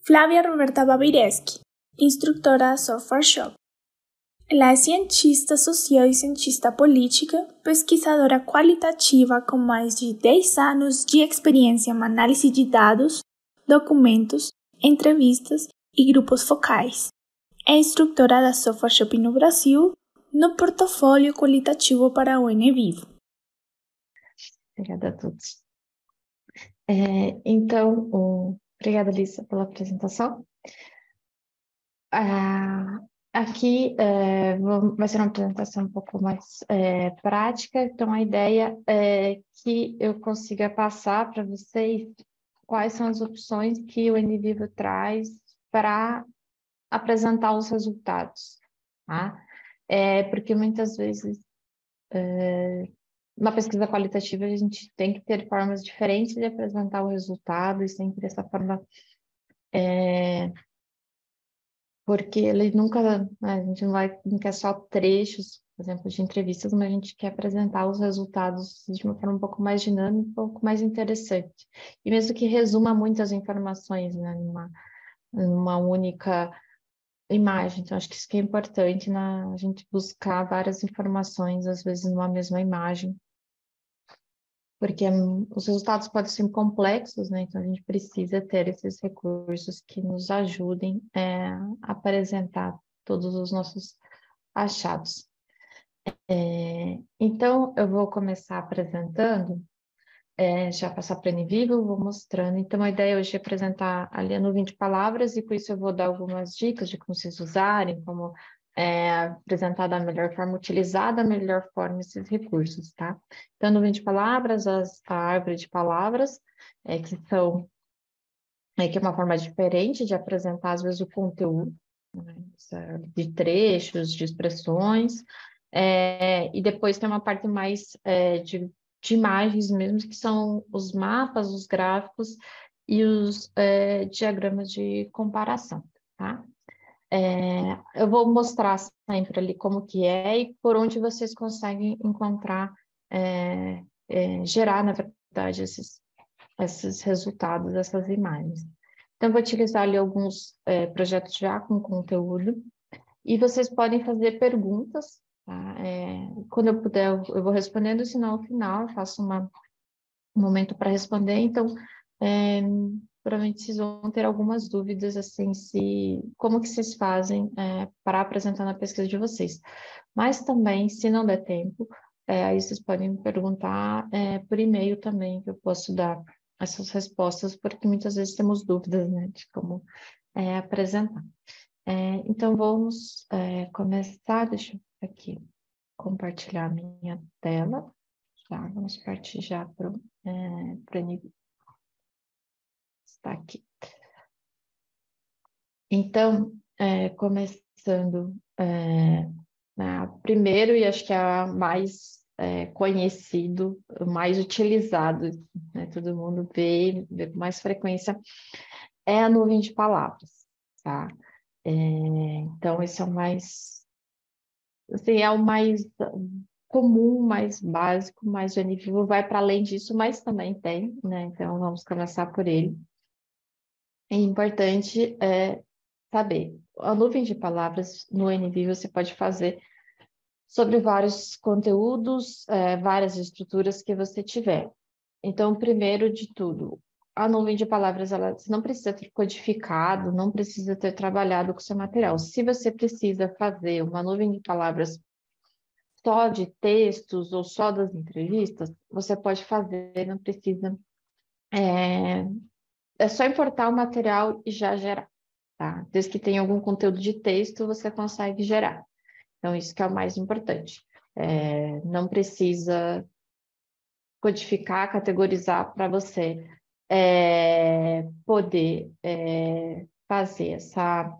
Flávia Roberta Babireski, instrutora da Software Shop. Ela é cientista social e cientista política, pesquisadora qualitativa com mais de 10 anos de experiência em análise de dados, documentos, entrevistas e grupos focais. É instrutora da Software Shop no Brasil, no portfólio qualitativo para o NVivo. Obrigada a todos. Obrigada, Lisa, pela apresentação. Aqui vai ser uma apresentação um pouco mais prática, então a ideia é que eu consiga passar para vocês quais são as opções que o NVivo traz para apresentar os resultados, tá? Porque muitas vezes na pesquisa qualitativa a gente tem que ter formas diferentes de apresentar o resultado e sempre essa forma porque ele nunca, né, a gente não quer só trechos, por exemplo, de entrevistas, mas a gente quer apresentar os resultados de uma forma um pouco mais dinâmica, um pouco mais interessante. E mesmo que resuma muitas informações, né, numa única imagem. Então, acho que isso que é importante, a gente buscar várias informações, às vezes, numa mesma imagem. Porque os resultados podem ser complexos, né? Então a gente precisa ter esses recursos que nos ajudem a apresentar todos os nossos achados. Então eu vou começar apresentando, já passar para o NVivo, vou mostrando. Então a ideia hoje é apresentar ali a nuvem de palavras e com isso eu vou dar algumas dicas de como vocês usarem, como apresentar da melhor forma, utilizar da melhor forma esses recursos, tá? Então, nuvem de palavras, a árvore de palavras, que é uma forma diferente de apresentar, às vezes, o conteúdo, né, de trechos, de expressões, e depois tem uma parte mais de imagens mesmo, que são os mapas, os gráficos e os diagramas de comparação, tá? Eu vou mostrar sempre ali como que é e por onde vocês conseguem encontrar, gerar, na verdade, esses resultados, essas imagens. Então, vou utilizar ali alguns projetos já com conteúdo e vocês podem fazer perguntas, tá? Quando eu puder, eu vou respondendo, senão ao final eu faço um momento para responder. Então, provavelmente vocês vão ter algumas dúvidas, assim, como que vocês fazem para apresentar na pesquisa de vocês. Mas também, se não der tempo, aí vocês podem me perguntar por e-mail também, que eu posso dar essas respostas, porque muitas vezes temos dúvidas, né, de como apresentar. Então, vamos começar, deixa eu aqui compartilhar a minha tela. Tá, vamos partir já para o NVivo. Está aqui. Então, começando, primeiro, e acho que é a mais conhecido, mais utilizado, né, todo mundo vê com mais frequência, é a nuvem de palavras, tá? Então, esse é o mais, assim, é o mais comum, mais básico, mas o NVivo vai para além disso, mas também tem, né? Então, vamos começar por ele. É importante saber, a nuvem de palavras no NVivo você pode fazer sobre vários conteúdos, várias estruturas que você tiver. Então, primeiro de tudo, a nuvem de palavras, você não precisa ter codificado, não precisa ter trabalhado com o seu material. Se você precisa fazer uma nuvem de palavras só de textos ou só das entrevistas, você pode fazer, não precisa. É só importar o material e já gerar, tá? Desde que tenha algum conteúdo de texto, você consegue gerar. Então, isso que é o mais importante. Não precisa codificar, categorizar para você poder fazer essa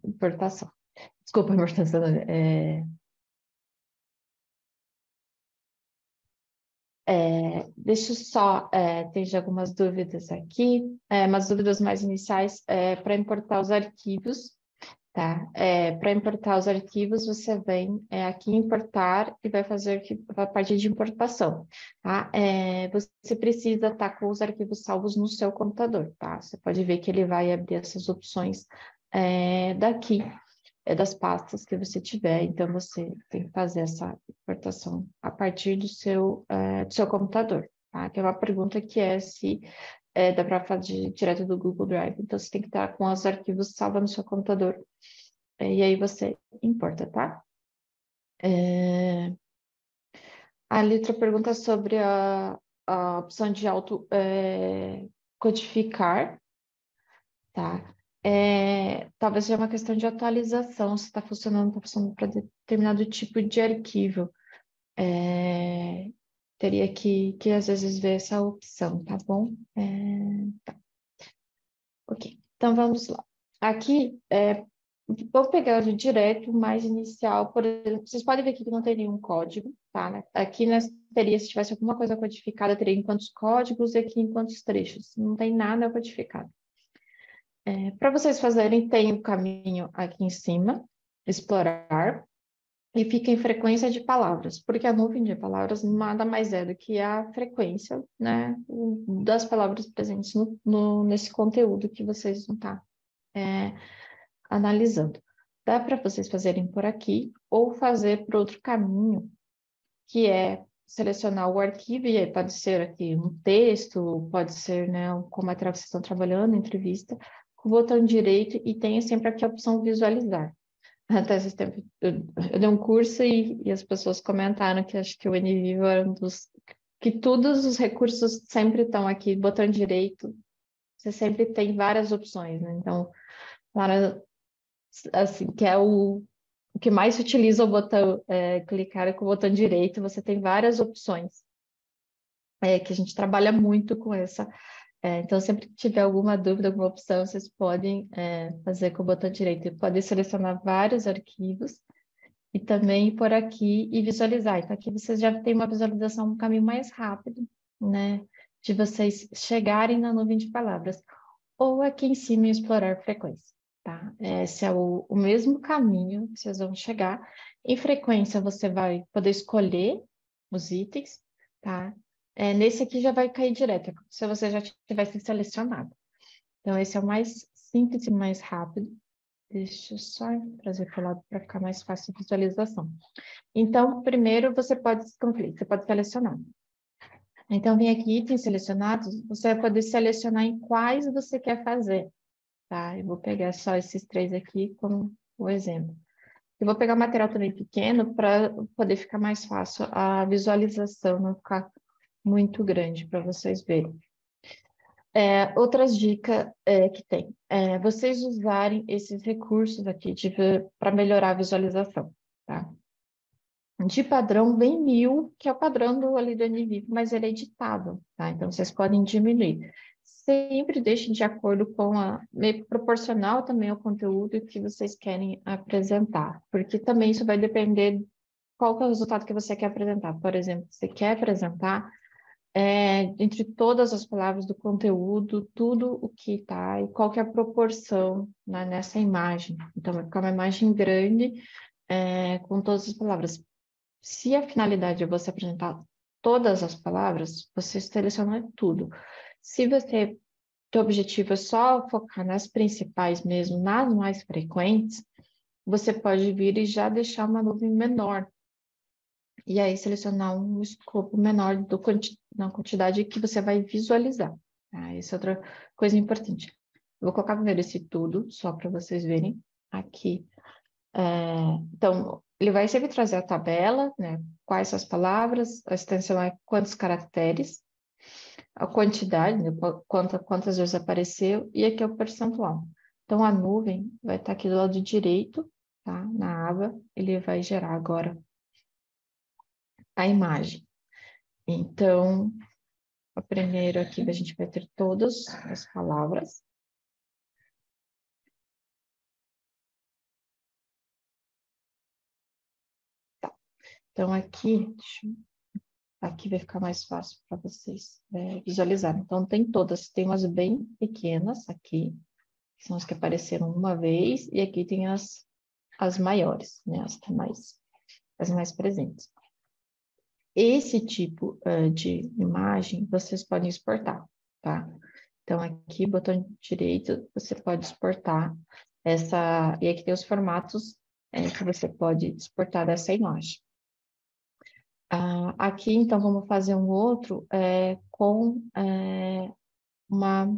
importação. Desculpa, importação. Deixa eu só, tem já algumas dúvidas aqui, umas dúvidas mais iniciais para importar os arquivos. tá? Para importar os arquivos, você vem aqui em importar e vai fazer a parte de importação, tá? Você precisa estar com os arquivos salvos no seu computador, tá? Você pode ver que ele vai abrir essas opções daqui, das pastas que você tiver, então você tem que fazer essa importação a partir do seu computador, tá? Que é uma pergunta que se dá para fazer direto do Google Drive, então você tem que estar com os arquivos salvos no seu computador, e aí você importa, tá? A letra pergunta sobre a opção de auto codificar, tá? Talvez seja uma questão de atualização, se está funcionando para determinado tipo de arquivo. Teria que às vezes ver essa opção, tá bom? Ok, então vamos lá. Aqui, vou pegar o direto mais inicial, por exemplo, vocês podem ver aqui que não tem nenhum código, tá? Aqui teria, se tivesse alguma coisa codificada, teria em quantos códigos e aqui em quantos trechos. Não tem nada codificado. Para vocês fazerem, tem o caminho aqui em cima, explorar, e fica em frequência de palavras, porque a nuvem de palavras nada mais é do que a frequência, né, das palavras presentes nesse conteúdo que vocês vão estar analisando. Dá para vocês fazerem por aqui ou fazer por outro caminho, que é selecionar o arquivo, e aí pode ser aqui um texto, pode ser, né, com o material que vocês estão trabalhando, entrevista, com o botão direito e tem sempre aqui a opção visualizar. Até esse tempo, eu dei um curso e as pessoas comentaram que acho que o NVivo era um dos... que todos os recursos sempre estão aqui, botão direito, você sempre tem várias opções, né? Então, assim, que é o que mais se utiliza o botão, clicar com o botão direito, você tem várias opções, que a gente trabalha muito com essa. Então, sempre que tiver alguma dúvida, alguma opção, vocês podem fazer com o botão direito. Podem selecionar vários arquivos e também por aqui e visualizar. Então, aqui vocês já têm uma visualização, um caminho mais rápido, né? De vocês chegarem na nuvem de palavras. Ou aqui em cima explorar frequência, tá? Esse é o mesmo caminho que vocês vão chegar. Em frequência, você vai poder escolher os itens, tá? Nesse aqui já vai cair direto, se você já tivesse selecionado. Então, esse é o mais simples e mais rápido. Deixa eu só trazer para o lado para ficar mais fácil a visualização. Então, primeiro você pode selecionar. Então, vem aqui, itens selecionados, você vai poder selecionar em quais você quer fazer, tá? Eu vou pegar só esses 3 aqui como o exemplo. Eu vou pegar material também pequeno para poder ficar mais fácil a visualização, não ficar muito grande para vocês verem. Outras dicas que tem, vocês usarem esses recursos aqui para melhorar a visualização, tá? De padrão vem 1000, que é o padrão ali do NVivo, mas ele é editável, tá? Então, vocês podem diminuir. Sempre deixem de acordo com meio proporcional também ao conteúdo que vocês querem apresentar, porque também isso vai depender qual que é o resultado que você quer apresentar. Por exemplo, você quer apresentar entre todas as palavras do conteúdo, tudo o que está e qual que é a proporção, né, nessa imagem. Então, vai ficar uma imagem grande com todas as palavras. Se a finalidade é você apresentar todas as palavras, você seleciona tudo. Se teu objetivo é só focar nas principais mesmo, nas mais frequentes, você pode vir e já deixar uma nuvem menor. E aí selecionar um escopo menor na quantidade que você vai visualizar. Tá? Essa é outra coisa importante. Eu vou colocar primeiro esse tudo, só para vocês verem aqui. Então, ele vai sempre trazer a tabela, né? Quais são as palavras, a extensão é quantos caracteres, a quantidade, né? Quantas vezes apareceu, e aqui é o percentual. Então, a nuvem vai estar aqui do lado direito, tá? Na aba, ele vai gerar agora a imagem. Então, o primeiro aqui a gente vai ter todas as palavras. Tá. Então, aqui vai ficar mais fácil para vocês visualizarem. Então, tem todas, tem umas bem pequenas aqui, que são as que apareceram uma vez, e aqui tem as maiores, né? As mais presentes. Esse tipo de imagem vocês podem exportar, tá? Então, aqui, botão direito, você pode exportar essa... E aqui tem os formatos que você pode exportar dessa imagem. Aqui, então, vamos fazer um outro com uma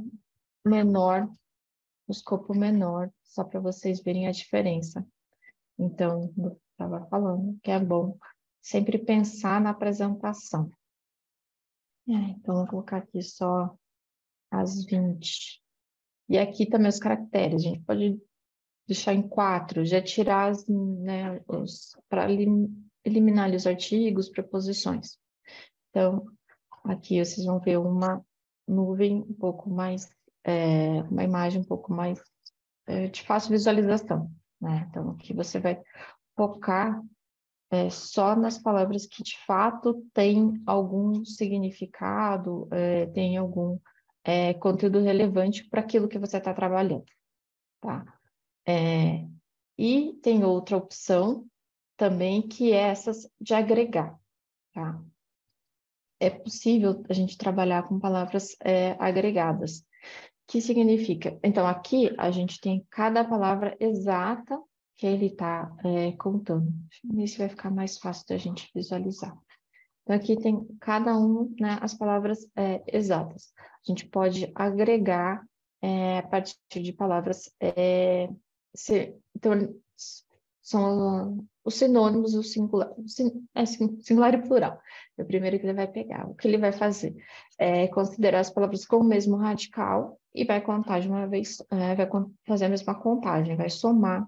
menor, um escopo menor, só para vocês verem a diferença. Então, eu estava falando que é bom sempre pensar na apresentação. Então, vou colocar aqui só as 20. E aqui também os caracteres, a gente pode deixar em 4, já tirar né, para eliminar ali os artigos, preposições. Então, aqui vocês vão ver uma nuvem um pouco mais, uma imagem um pouco mais de fácil visualização, né? Então, aqui você vai focar só nas palavras que de fato têm algum significado, tem algum conteúdo relevante para aquilo que você está trabalhando, tá? E tem outra opção também, que é essas de agregar, tá? É possível a gente trabalhar com palavras agregadas, que significa... Então, aqui a gente tem cada palavra exata que ele está contando. Isso vai ficar mais fácil da gente visualizar. Então, aqui tem cada um, né, as palavras exatas. A gente pode agregar a partir de palavras... então, são os sinônimos, o singular, singular e plural. É o primeiro que ele vai pegar. O que ele vai fazer? Considerar as palavras com o mesmo radical e vai contar de uma vez, vai fazer a mesma contagem, vai somar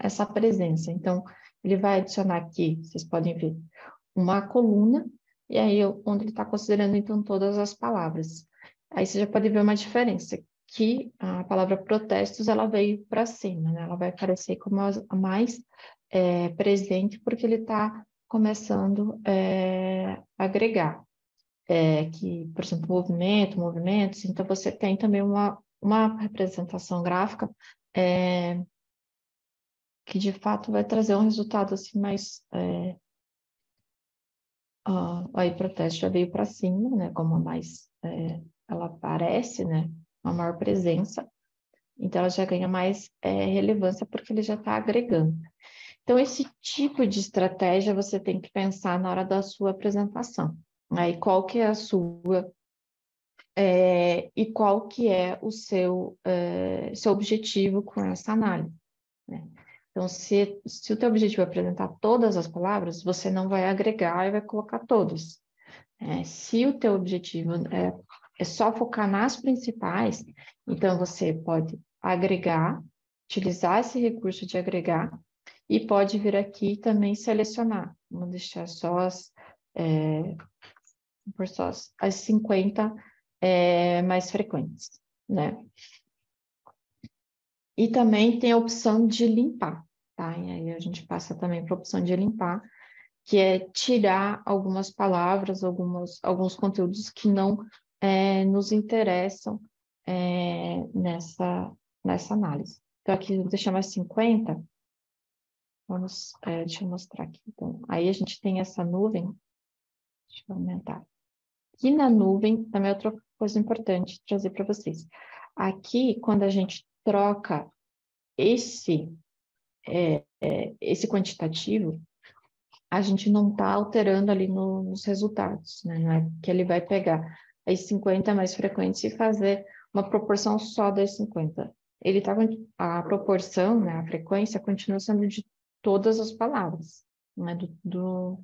essa presença. Então, ele vai adicionar aqui, vocês podem ver, uma coluna, e aí onde ele está considerando, então, todas as palavras. Aí você já pode ver uma diferença, que a palavra protestos, ela veio para cima, né? Ela vai aparecer como a mais presente, porque ele está começando a agregar. Que, por exemplo, movimentos, então você tem também uma representação gráfica que, de fato, vai trazer um resultado assim mais... aí protesto já veio para cima, né? Como a mais... ela aparece, né? Uma maior presença. Então, ela já ganha mais relevância porque ele já está agregando. Então, esse tipo de estratégia você tem que pensar na hora da sua apresentação. Aí, qual que é a sua e qual que é o seu objetivo com essa análise, né? Então, se o teu objetivo é apresentar todas as palavras, você não vai agregar e vai colocar todas. Se o teu objetivo é só focar nas principais, então você pode agregar, utilizar esse recurso de agregar, e pode vir aqui também selecionar. Vamos deixar só as 50 mais frequentes, né? E também tem a opção de limpar, tá? E aí a gente passa também para a opção de limpar, que é tirar algumas palavras, alguns conteúdos que não nos interessam nessa análise. Então, aqui vou deixar mais 50. Deixa eu mostrar aqui. Então, aí a gente tem essa nuvem. Deixa eu aumentar. Aqui na nuvem, também é outra coisa importante trazer para vocês. Aqui, quando a gente troca esse quantitativo, a gente não está alterando ali nos resultados, né? Não é que ele vai pegar as 50 mais frequentes e fazer uma proporção só das 50. A proporção, né, a frequência, continua sendo de todas as palavras, né, do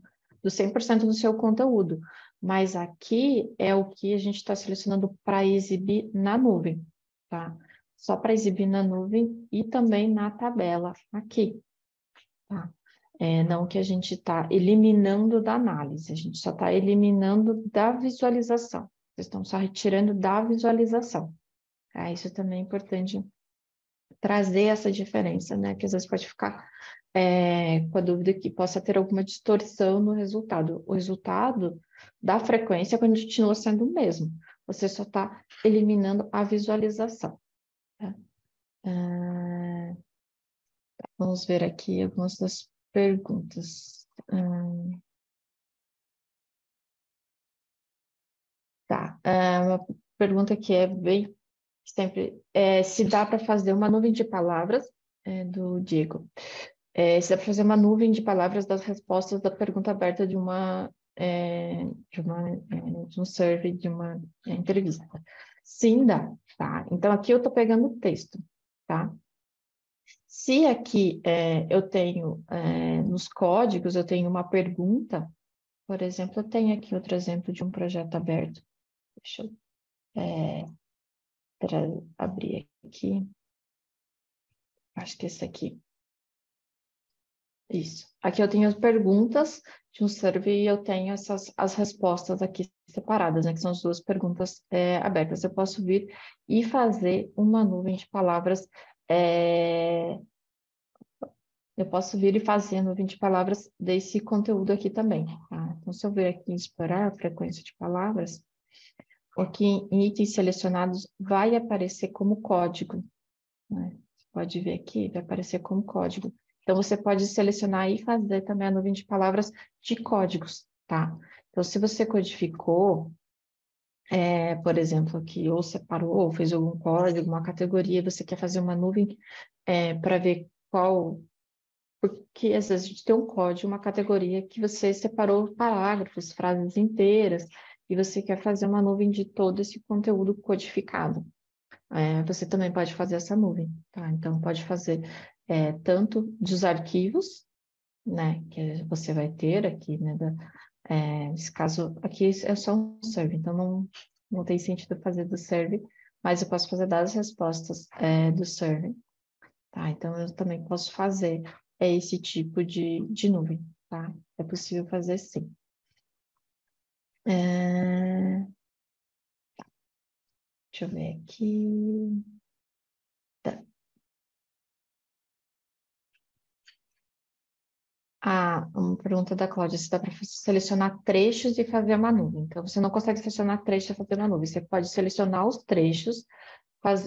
100% do seu conteúdo. Mas aqui é o que a gente está selecionando para exibir na nuvem, tá? Só para exibir na nuvem e também na tabela aqui, tá? Não que a gente está eliminando da análise, a gente só está eliminando da visualização. Vocês estão só retirando da visualização. Tá? Isso também é importante trazer essa diferença, né? Que às vezes pode ficar com a dúvida que possa ter alguma distorção no resultado. O resultado da frequência continua sendo o mesmo. Você só está eliminando a visualização. Tá? Ah, vamos ver aqui algumas das perguntas. Tá. Uma pergunta que é bem sempre se dá para fazer uma nuvem de palavras, do Diego. Se dá para fazer uma nuvem de palavras das respostas da pergunta aberta de um survey, de uma entrevista. Sim, dá, tá? Então, aqui eu estou pegando o texto, tá? Se aqui eu tenho, nos códigos, eu tenho uma pergunta, por exemplo, eu tenho aqui outro exemplo de um projeto aberto. Deixa eu abrir aqui. Acho que esse aqui. Isso. Aqui eu tenho as perguntas de um survey e eu tenho as respostas aqui separadas, né? Que são as duas perguntas abertas. Eu posso vir e fazer uma nuvem de palavras. Eu posso vir e fazer a nuvem de palavras desse conteúdo aqui também. Tá? Então, se eu vir aqui em explorar a frequência de palavras, aqui em itens selecionados vai aparecer como código, né? Você pode ver aqui, vai aparecer como código. Então, você pode selecionar e fazer também a nuvem de palavras de códigos, tá? Então, se você codificou, por exemplo, aqui, ou separou, ou fez algum código, uma categoria, você quer fazer uma nuvem para ver qual... Porque, às vezes, a gente tem um código, uma categoria que você separou parágrafos, frases inteiras, e você quer fazer uma nuvem de todo esse conteúdo codificado. Você também pode fazer essa nuvem, tá? Então, pode fazer tanto dos arquivos, né, que você vai ter aqui, né, nesse caso aqui é só um serve, então não tem sentido fazer do serve, mas eu posso fazer das respostas do serve, tá? Então, eu também posso fazer esse tipo de nuvem, tá? É possível fazer sim. Deixa eu ver aqui. Tá. Uma pergunta da Cláudia, se dá para selecionar trechos e fazer uma nuvem. Então, você não consegue selecionar trechos e fazer uma nuvem. Você pode selecionar os trechos,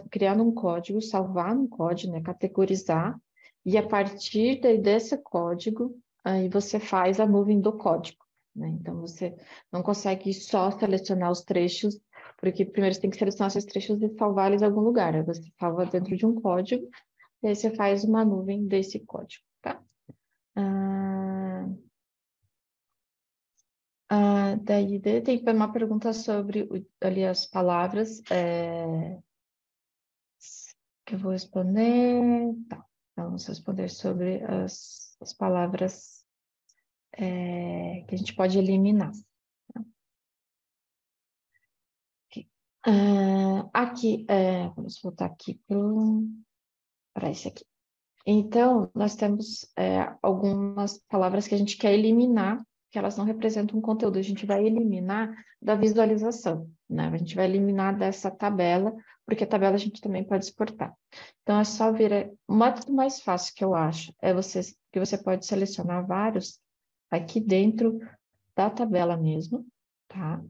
criar um código, salvar no código, né, categorizar, e a partir desse código, aí você faz a nuvem do código, né? Então, você não consegue só selecionar os trechos, porque primeiro você tem que selecionar esses trechos e salvar eles em algum lugar. Aí você salva dentro de um código, e aí você faz uma nuvem desse código, tá? Daí tem uma pergunta sobre ali as palavras que eu vou responder. Tá, vamos responder sobre as palavras que a gente pode eliminar. Tá? Aqui, vamos voltar aqui para esse aqui. Então, nós temos algumas palavras que a gente quer eliminar, que elas não representam um conteúdo. A gente vai eliminar da visualização, né? A gente vai eliminar dessa tabela, porque a tabela a gente também pode exportar. Então, é só vir... O método mais fácil que eu acho é que você pode selecionar vários aqui dentro da tabela mesmo, tá?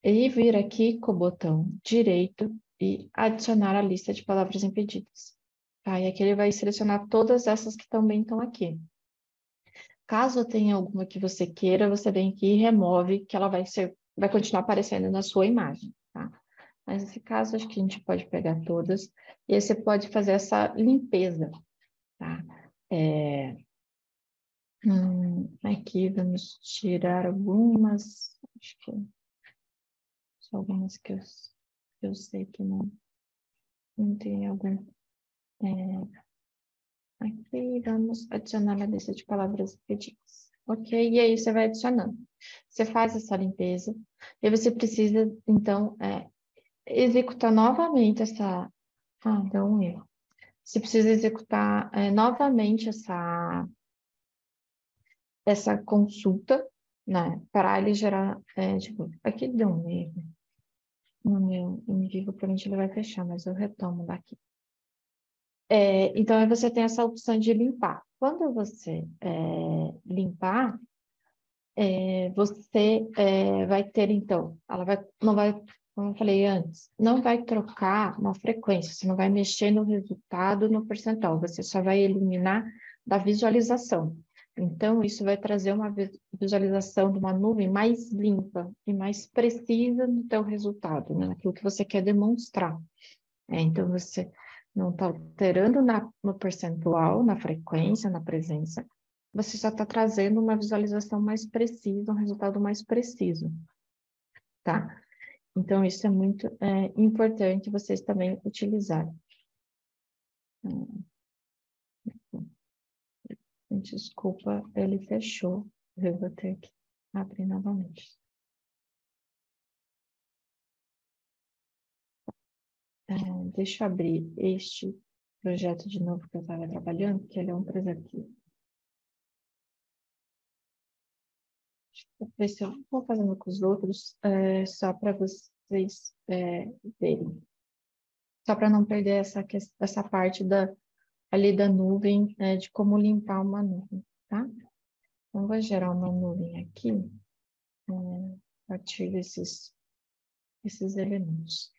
E vir aqui com o botão direito e adicionar a lista de palavras impedidas. Tá, e aqui ele vai selecionar todas essas que também estão aqui. Caso tenha alguma que você queira, você vem aqui e remove, que ela vai continuar aparecendo na sua imagem, tá? Mas nesse caso, acho que a gente pode pegar todas, e aí você pode fazer essa limpeza, tá? Aqui vamos tirar algumas, acho que são algumas que eu sei que não tem algum... Aqui vamos adicionar na lista de palavras pedidas. Ok? E aí você vai adicionando. Você faz essa limpeza e você precisa, então, executar novamente essa... deu um erro. Você precisa executar novamente essa consulta, né? Para ele gerar... aqui deu um erro. No meu envio, provavelmente ele vai fechar, mas eu retomo daqui. Então, aí você tem essa opção de limpar. Quando você limpar, você vai ter, então, ela não vai como eu falei antes, não vai trocar na frequência, você não vai mexer no resultado, no percentual, você só vai eliminar da visualização. Então, isso vai trazer uma visualização de uma nuvem mais limpa e mais precisa no teu resultado, né? Naquilo que você quer demonstrar. Então, você não está alterando no percentual, na frequência, na presença, você só está trazendo uma visualização mais precisa, um resultado mais preciso, tá? Então, isso é muito importante vocês também utilizarem. Desculpa, ele fechou. Eu vou ter que abrir novamente. Deixa eu abrir este projeto de novo que eu estava trabalhando, que ele é um projeto que... Deixa eu ver se eu vou fazendo com os outros, só para vocês verem. Só para não perder essa parte ali da nuvem, de como limpar uma nuvem, tá? Então, vou gerar uma nuvem aqui, a partir desses elementos.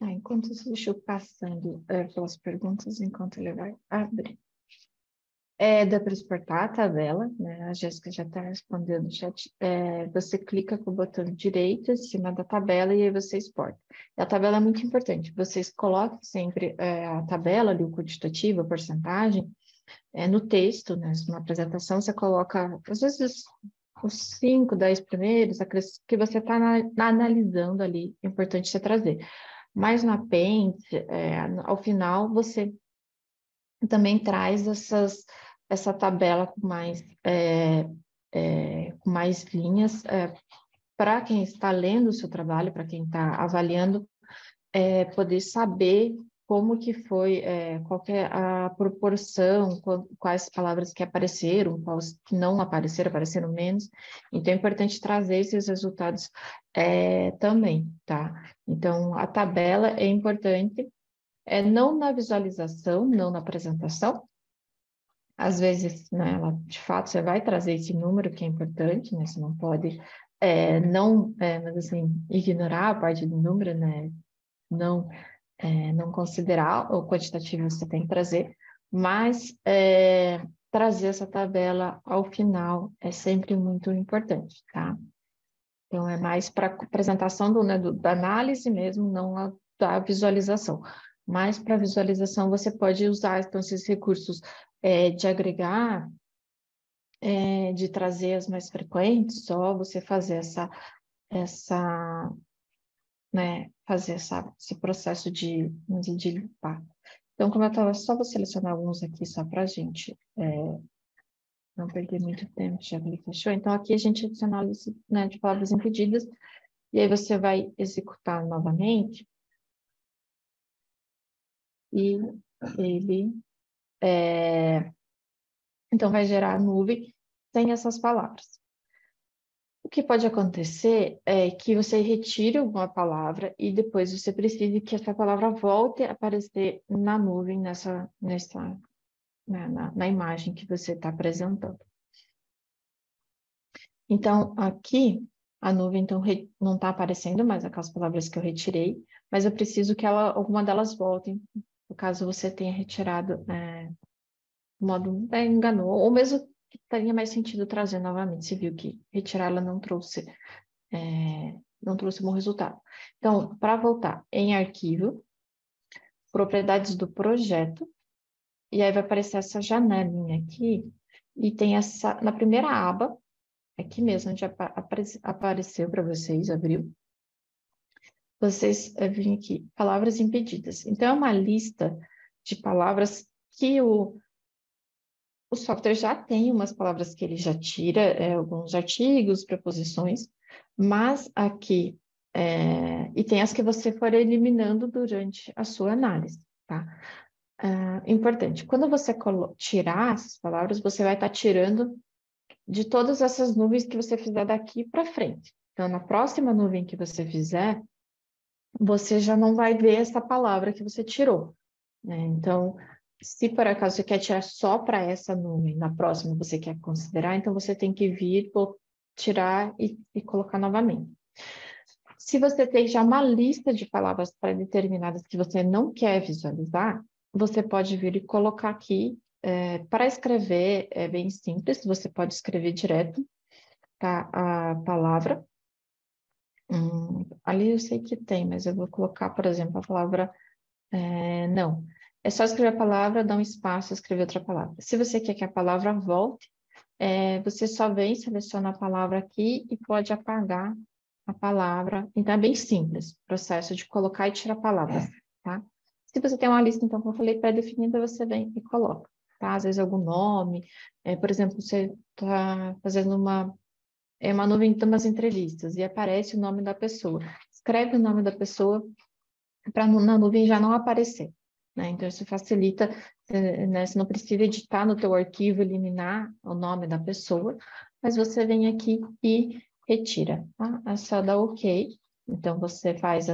Tá? Enquanto isso, deixa eu passando pelas perguntas, enquanto ele vai abrir. Dá para exportar a tabela, né? A Jéssica já está respondendo no chat. Você clica com o botão direito em cima da tabela e aí você exporta. E a tabela é muito importante. Vocês coloquem sempre a tabela ali, o quantitativo, a porcentagem, no texto, né? Na apresentação, você coloca, às vezes, os 5, 10 primeiros, que você está analisando ali, é importante você trazer. Mas no apêndice, ao final, você também traz essa tabela com mais linhas, para quem está lendo o seu trabalho, para quem está avaliando, poder saber como que foi, qual que é a proporção, quais palavras que apareceram, quais que não apareceram, apareceram menos. Então, é importante trazer esses resultados também, tá? Então, a tabela é importante, não na visualização, não na apresentação. Às vezes, né, de fato, você vai trazer esse número que é importante, né? Você não pode, mas assim, ignorar a parte do número, né? Não, não considerar o quantitativo que você tem que trazer, mas trazer essa tabela ao final é sempre muito importante, tá? Então, é mais para apresentação da análise mesmo, não da visualização. Mas para visualização, você pode usar então, esses recursos de agregar, de trazer as mais frequentes, só você fazer esse processo de limpar. Então, como eu estava, só vou selecionar alguns aqui só para a gente não perder muito tempo, já que ele fechou. Então, aqui a gente adiciona a lista, né, de palavras impedidas, e aí você vai executar novamente, e ele, então, vai gerar a nuvem sem essas palavras. O que pode acontecer é que você retire uma palavra e depois você precise que essa palavra volte a aparecer na nuvem, na imagem que você está apresentando. Então, aqui, a nuvem então, não está aparecendo mais aquelas palavras que eu retirei, mas eu preciso que alguma delas voltem, no caso você tenha retirado de modo enganou, ou mesmo que teria mais sentido trazer novamente, você viu que retirar ela não trouxe bom resultado. Então, para voltar em arquivo, propriedades do projeto, e aí vai aparecer essa janelinha aqui, e tem na primeira aba, aqui mesmo, onde apareceu para vocês, abriu, vocês virem aqui, palavras impedidas. Então, é uma lista de palavras que o software já tem umas palavras que ele já tira, alguns artigos, preposições, mas aqui, e tem as que você for eliminando durante a sua análise, tá? Importante, quando você tirar essas palavras, você vai estar tirando de todas essas nuvens que você fizer daqui para frente. Então, na próxima nuvem que você fizer, você já não vai ver essa palavra que você tirou, né? Então, se por acaso você quer tirar só para essa nuvem, na próxima você quer considerar, então você tem que vir, tirar e colocar novamente. Se você tem já uma lista de palavras pré-determinadas que você não quer visualizar, você pode vir e colocar aqui. Para escrever é bem simples, você pode escrever direto, tá, a palavra. Ali eu sei que tem, mas eu vou colocar, por exemplo, a palavra não. É só escrever a palavra, dar um espaço, escrever outra palavra. Se você quer que a palavra volte, você só vem, seleciona a palavra aqui e pode apagar a palavra. Então, é bem simples o processo de colocar e tirar palavras, tá? Se você tem uma lista, então, como eu falei, pré-definida, você vem e coloca, tá? Às vezes algum nome, por exemplo, você está fazendo uma nuvem de umas entrevistas e aparece o nome da pessoa. Escreve o nome da pessoa para na nuvem já não aparecer, né? Então, isso facilita, né? Você não precisa editar no teu arquivo, eliminar o nome da pessoa, mas você vem aqui e retira, tá? É só dar OK. Então, você faz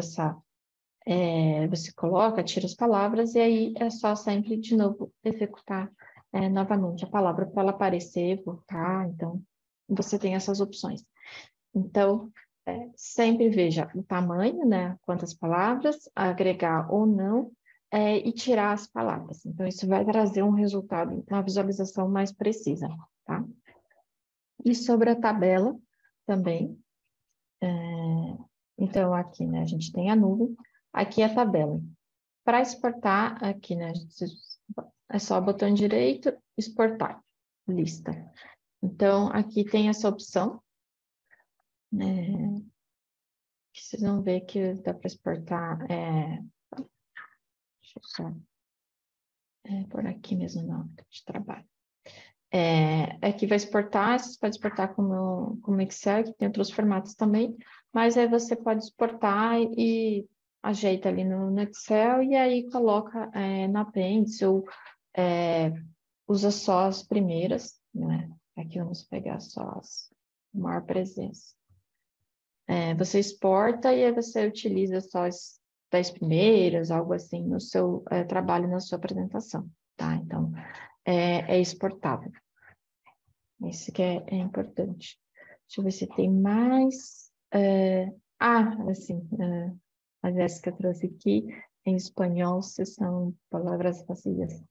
você coloca, tira as palavras, e aí é só sempre, de novo, executar novamente a palavra para ela aparecer, voltar. Então, você tem essas opções. Então, sempre veja o tamanho, né? Quantas palavras, agregar ou não, e tirar as palavras. Então, isso vai trazer um resultado, uma visualização mais precisa, tá? E sobre a tabela também. Então, aqui, né, a gente tem a nuvem, aqui é a tabela. Para exportar, aqui, né, é só o botão direito, exportar, lista. Então, aqui tem essa opção, né, que vocês vão ver que dá para exportar, deixa eu só por aqui mesmo, não, de trabalho. Aqui vai exportar, você pode exportar como Excel, que tem outros formatos também, mas aí você pode exportar e ajeita ali no Excel e aí coloca no apêndice ou usa só as primeiras, né? Aqui vamos pegar só as maior presença. Você exporta e aí você utiliza só as 10 primeiras, algo assim, no seu trabalho, na sua apresentação, tá? Então, é exportável. Isso que é importante. Deixa eu ver se tem mais. Assim, a Jéssica trouxe aqui, em espanhol, se são palavras vazias.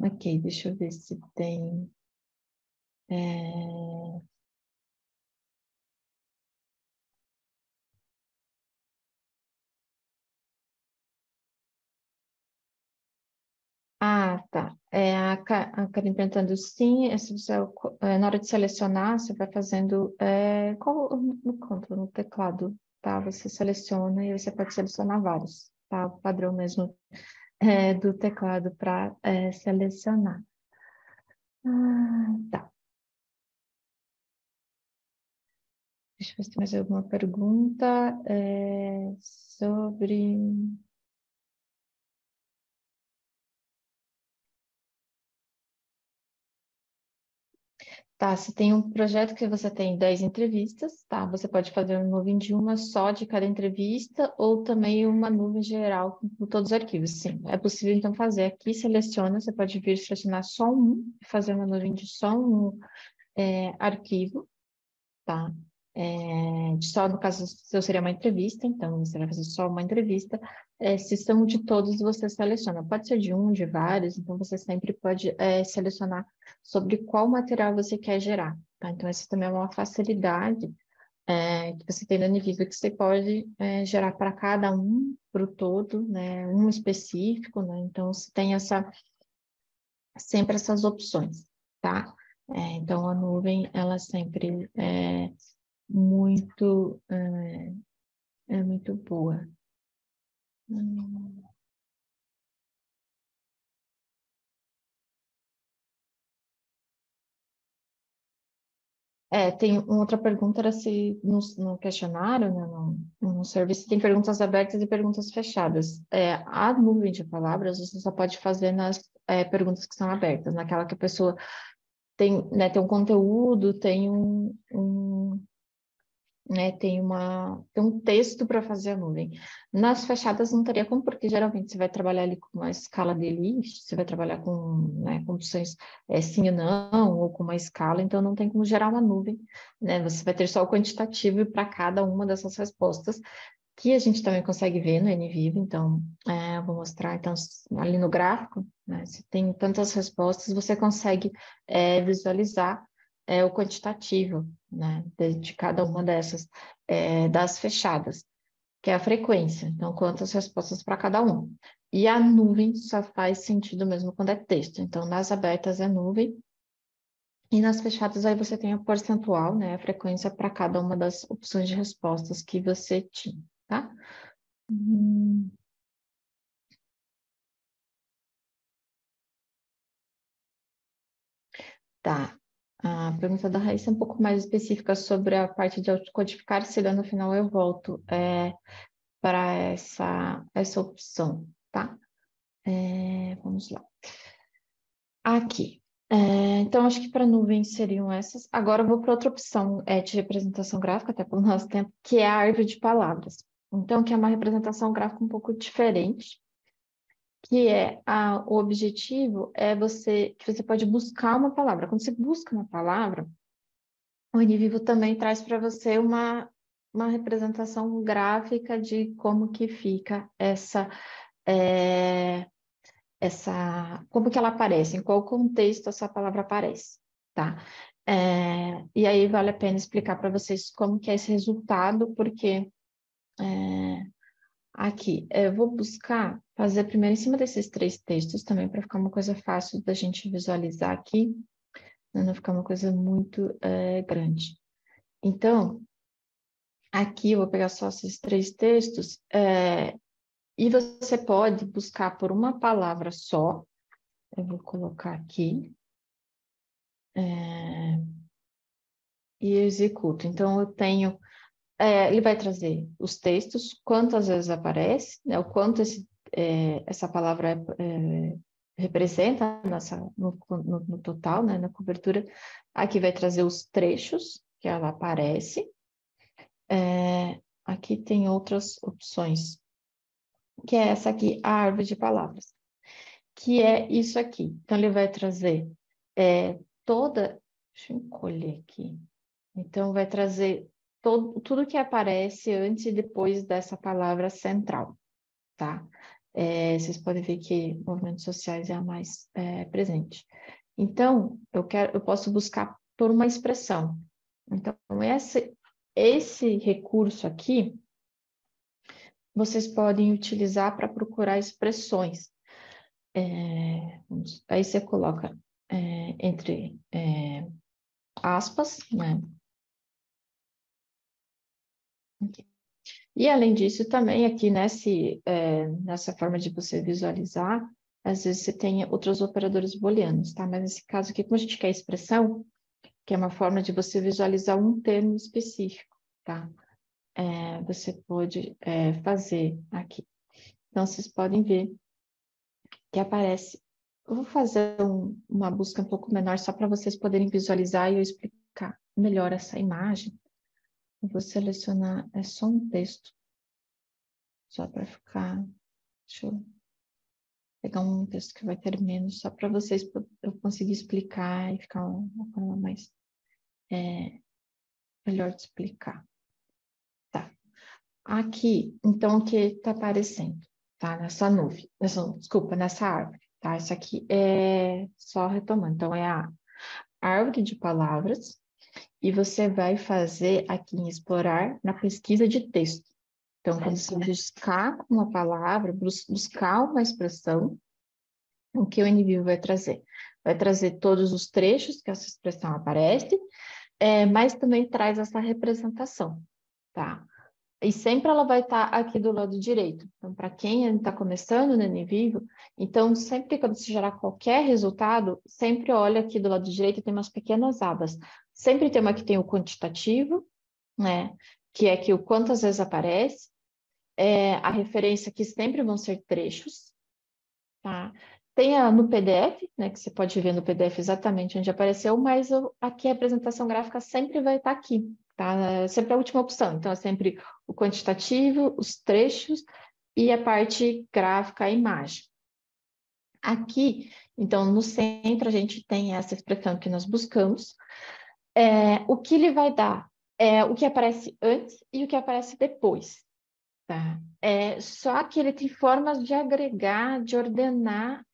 Ok, deixa eu ver se tem. Tá. A Karen perguntando sim, na hora de selecionar, você vai fazendo no controle, no teclado, tá? Você seleciona e você pode selecionar vários, tá? O padrão mesmo do teclado para selecionar. Tá. Deixa eu ver se tem mais alguma pergunta sobre... Tá, se tem um projeto que você tem 10 entrevistas, tá? Você pode fazer uma nuvem de uma só de cada entrevista ou também uma nuvem geral com todos os arquivos. Sim, é possível então fazer aqui, seleciona, você pode vir selecionar só um, fazer uma nuvem de só um arquivo, tá? Só no caso, se seria uma entrevista, então você vai fazer só uma entrevista. Se são de todos, você seleciona. Pode ser de um, de vários, então você sempre pode selecionar sobre qual material você quer gerar, tá? Então, essa também é uma facilidade que você tem no NVIDIA, que você pode gerar para cada um, para o todo, né? Um específico, né? Então, você tem sempre essas opções, tá? Então, a nuvem, ela sempre muito, é muito boa. Tem uma outra pergunta, era se no questionário, né, no serviço, tem perguntas abertas e perguntas fechadas. A nuvem de palavras você só pode fazer nas perguntas que são abertas, naquela que a pessoa tem, né, tem um conteúdo, tem um texto para fazer a nuvem. Nas fechadas não teria como, porque geralmente você vai trabalhar ali com uma escala de list, você vai trabalhar com, né, com opções sim ou não, ou com uma escala, então não tem como gerar uma nuvem, né? Você vai ter só o quantitativo para cada uma dessas respostas, que a gente também consegue ver no NVivo, então eu vou mostrar então, ali no gráfico, né, se tem tantas respostas, você consegue visualizar o quantitativo, né, de cada uma dessas, das fechadas, que é a frequência, então quantas respostas para cada um. E a nuvem só faz sentido mesmo quando é texto, então nas abertas é nuvem, e nas fechadas aí você tem a percentual, né, a frequência para cada uma das opções de respostas que você tinha, tá? Tá. A pergunta da Raíssa é um pouco mais específica sobre a parte de autocodificar, se no final eu volto para essa opção, tá? Vamos lá. Aqui. Então, acho que para nuvem seriam essas. Agora eu vou para outra opção de representação gráfica, até pelo nosso tempo, que é a árvore de palavras. Então, que é uma representação gráfica um pouco diferente, que o objetivo é que você pode buscar uma palavra. Quando você busca uma palavra, o NVivo também traz para você uma representação gráfica de como que fica é, como que ela aparece, em qual contexto essa palavra aparece, tá? E aí vale a pena explicar para vocês como que é esse resultado, porque aqui, eu vou buscar fazer primeiro em cima desses 3 textos também, para ficar uma coisa fácil da gente visualizar aqui, né, não ficar uma coisa muito grande. Então, aqui eu vou pegar só esses 3 textos, e você pode buscar por uma palavra só. Eu vou colocar aqui, e executo. Então, eu tenho, ele vai trazer os textos, quantas vezes aparece, né, o quanto essa palavra representa no total, né, na cobertura. Aqui vai trazer os trechos que ela aparece. Aqui tem outras opções, que é essa aqui, a árvore de palavras, que é isso aqui. Então, ele vai trazer toda... Deixa eu encolher aqui. Então, vai trazer tudo que aparece antes e depois dessa palavra central, tá? Vocês podem ver que movimentos sociais é a mais presente. Então, eu posso buscar por uma expressão. Então, esse recurso aqui, vocês podem utilizar para procurar expressões. Aí você coloca entre aspas, né? E além disso, também aqui nessa forma de você visualizar, às vezes você tem outros operadores booleanos, tá? Mas nesse caso aqui, como a gente quer expressão, que é uma forma de você visualizar um termo específico, tá? Você pode fazer aqui. Então, vocês podem ver que aparece. Eu vou fazer uma busca um pouco menor, só para vocês poderem visualizar e eu explicar melhor essa imagem. Eu vou selecionar só um texto, só para ficar... Deixa eu pegar um texto que vai ter menos, só para vocês eu conseguir explicar e ficar uma forma mais melhor de explicar. Tá. Aqui, então, o que está aparecendo? Tá? Nessa nuvem, desculpa, nessa árvore. Tá? Isso aqui é só retomando. Então, é a árvore de palavras e você vai fazer aqui em explorar na pesquisa de texto. Então, quando você buscar uma palavra, buscar uma expressão, o que o NVivo vai trazer? vai trazer todos os trechos que essa expressão aparece, mas também traz essa representação, tá? E sempre ela vai estar aqui do lado direito. Então, para quem está começando no Enem Vivo, então sempre quando se gerar qualquer resultado, sempre olha aqui do lado direito, tem umas pequenas abas. Sempre tem uma que tem o quantitativo, né? Que é que o quantas vezes aparece. A referência que sempre vão ser trechos, tá? Tem no PDF, né? Que você pode ver no PDF exatamente onde apareceu, mas aqui a apresentação gráfica sempre vai estar aqui, tá? É sempre a última opção. Então, é sempre o quantitativo, os trechos e a parte gráfica, a imagem. Aqui, então, no centro, a gente tem essa expressão que nós buscamos. O que ele vai dar é o que aparece antes e o que aparece depois. Tá. Só que ele tem formas de agregar, de ordenar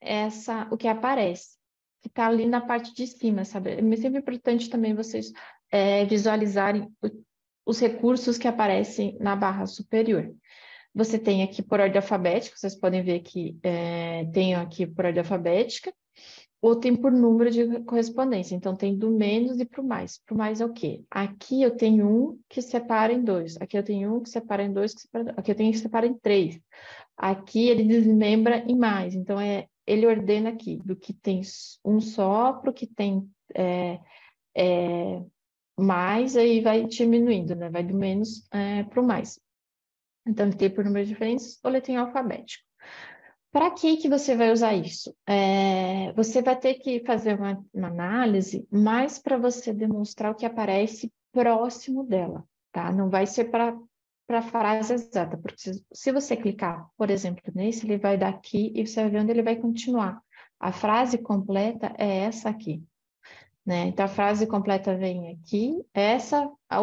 o que aparece, que está ali na parte de cima, sabe? É sempre importante também vocês visualizarem os recursos que aparecem na barra superior. Você tem aqui por ordem alfabética, vocês podem ver que tem aqui por ordem alfabética, ou tem por número de correspondência. Então, tem do menos e para o mais. Para o mais é o quê? Aqui eu tenho um que separa em dois. Aqui eu tenho um que separa em dois. Aqui eu tenho que separa em três. Aqui ele desmembra em mais. Então, ele ordena aqui do que tem um só para o que tem mais, aí vai diminuindo, né? Vai do menos para o mais. Então, ele tem por números diferentes, boletim alfabético. Para que você vai usar isso? Você vai ter que fazer uma análise mais para você demonstrar o que aparece próximo dela, tá? Não vai ser para a frase exata, porque se você clicar, por exemplo, nesse, ele vai dar aqui e você vai ver onde ele vai continuar. A frase completa é essa aqui, né? Então, a frase completa vem aqui, essa, a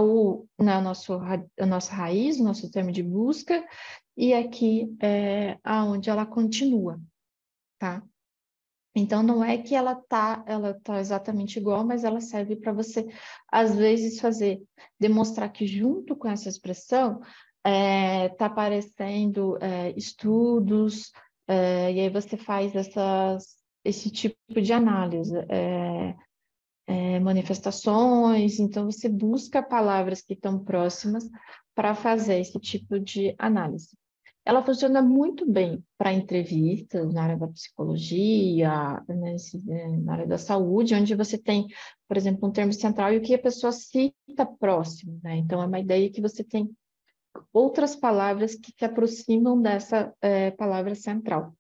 nossa raiz, o nosso termo de busca, e aqui é aonde ela continua, tá? Então, não é que ela tá exatamente igual, mas ela serve para você, às vezes, demonstrar que junto com essa expressão, tá aparecendo estudos, e aí você faz esse tipo de análise. Manifestações, então você busca palavras que estão próximas para fazer esse tipo de análise. Ela funciona muito bem para entrevistas na área da psicologia, na área da saúde, onde você tem, por exemplo, um termo central e o que a pessoa cita próximo, né? Então, é uma ideia que você tem outras palavras que se aproximam dessa palavra central.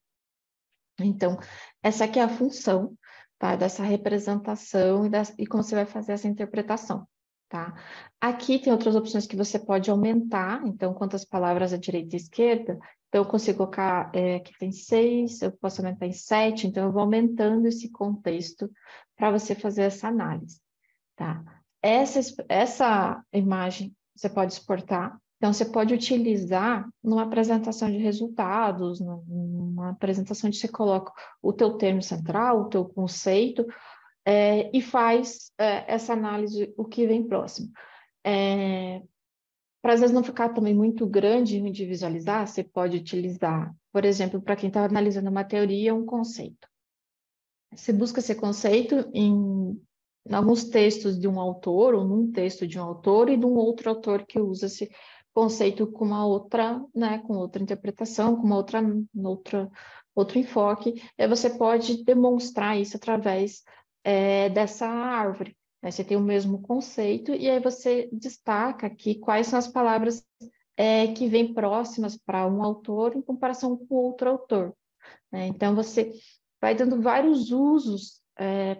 Então, essa aqui é a função, tá, dessa representação e como você vai fazer essa interpretação, tá? Aqui tem outras opções que você pode aumentar, então, quantas palavras à direita e esquerda, então eu consigo colocar, aqui tem 6, eu posso aumentar em 7, então eu vou aumentando esse contexto para você fazer essa análise, tá? Essa imagem você pode exportar. Então, você pode utilizar numa apresentação de resultados, numa apresentação onde você coloca o teu termo central, o teu conceito, e faz essa análise, o que vem próximo. Para às vezes não ficar também muito grande de visualizar, você pode utilizar, por exemplo, para quem está analisando uma teoria, um conceito. Você busca esse conceito em alguns textos de um autor, ou num texto de um autor, e de um outro autor que usa esse conceito com uma outra, né, com outra interpretação, com outro enfoque. E você pode demonstrar isso através dessa árvore, né? Você tem o mesmo conceito, e aí você destaca aqui quais são as palavras que vêm próximas para um autor em comparação com outro autor, né? Então, você vai dando vários usos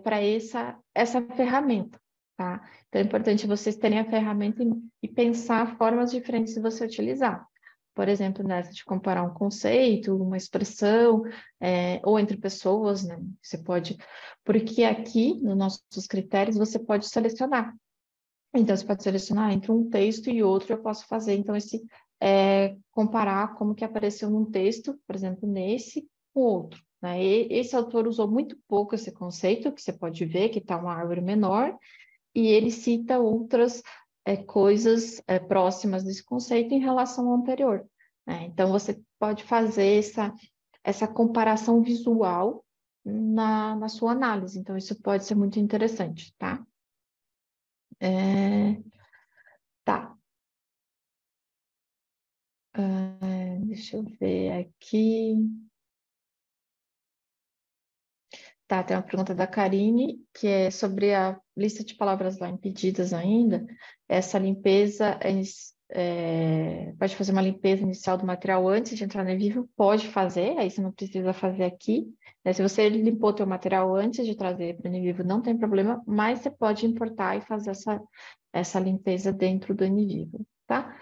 para essa ferramenta, tá? Então, é importante vocês terem a ferramenta e pensar formas diferentes de você utilizar. Por exemplo, nessa de comparar um conceito, uma expressão, ou entre pessoas, né? Você pode... Porque aqui, nos nossos critérios, você pode selecionar. Então, você pode selecionar entre um texto e outro, eu posso fazer, então, comparar como que apareceu num texto, por exemplo, nesse, com outro, né? Esse autor usou muito pouco esse conceito, que você pode ver que está uma árvore menor, e ele cita outras coisas próximas desse conceito em relação ao anterior, né? Então, você pode fazer essa comparação visual, na sua análise. Então, isso pode ser muito interessante, tá? Tá. Deixa eu ver aqui. Tá, tem uma pergunta da Karine, que é sobre a lista de palavras lá impedidas ainda. Essa limpeza, pode fazer uma limpeza inicial do material antes de entrar no Envivo? Pode fazer, aí você não precisa fazer aqui. Né? Se você limpou o teu material antes de trazer para o Envivo, não tem problema, mas você pode importar e fazer essa limpeza dentro do Envivo, tá?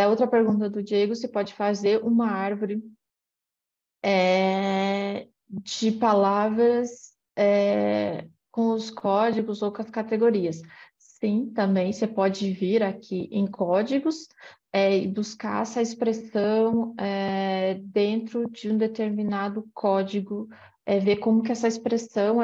Outra pergunta do Diego, se pode fazer uma árvore de palavras com os códigos ou com as categorias. Sim, também você pode vir aqui em códigos e buscar essa expressão dentro de um determinado código, ver como que essa expressão,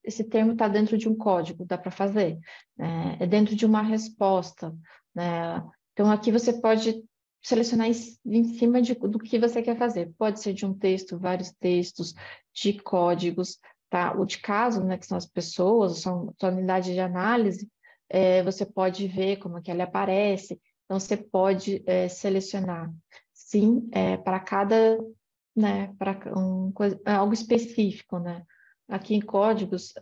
esse termo está dentro de um código, dá para fazer, né? É dentro de uma resposta, né? Então, aqui você pode selecionar em cima do que você quer fazer. Pode ser de um texto, vários textos, de códigos, tá? O de caso, né, que são as pessoas, sua unidade de análise, você pode ver como é que ele aparece. Então, você pode selecionar, sim, para cada, né, para algo específico, né? Aqui em códigos,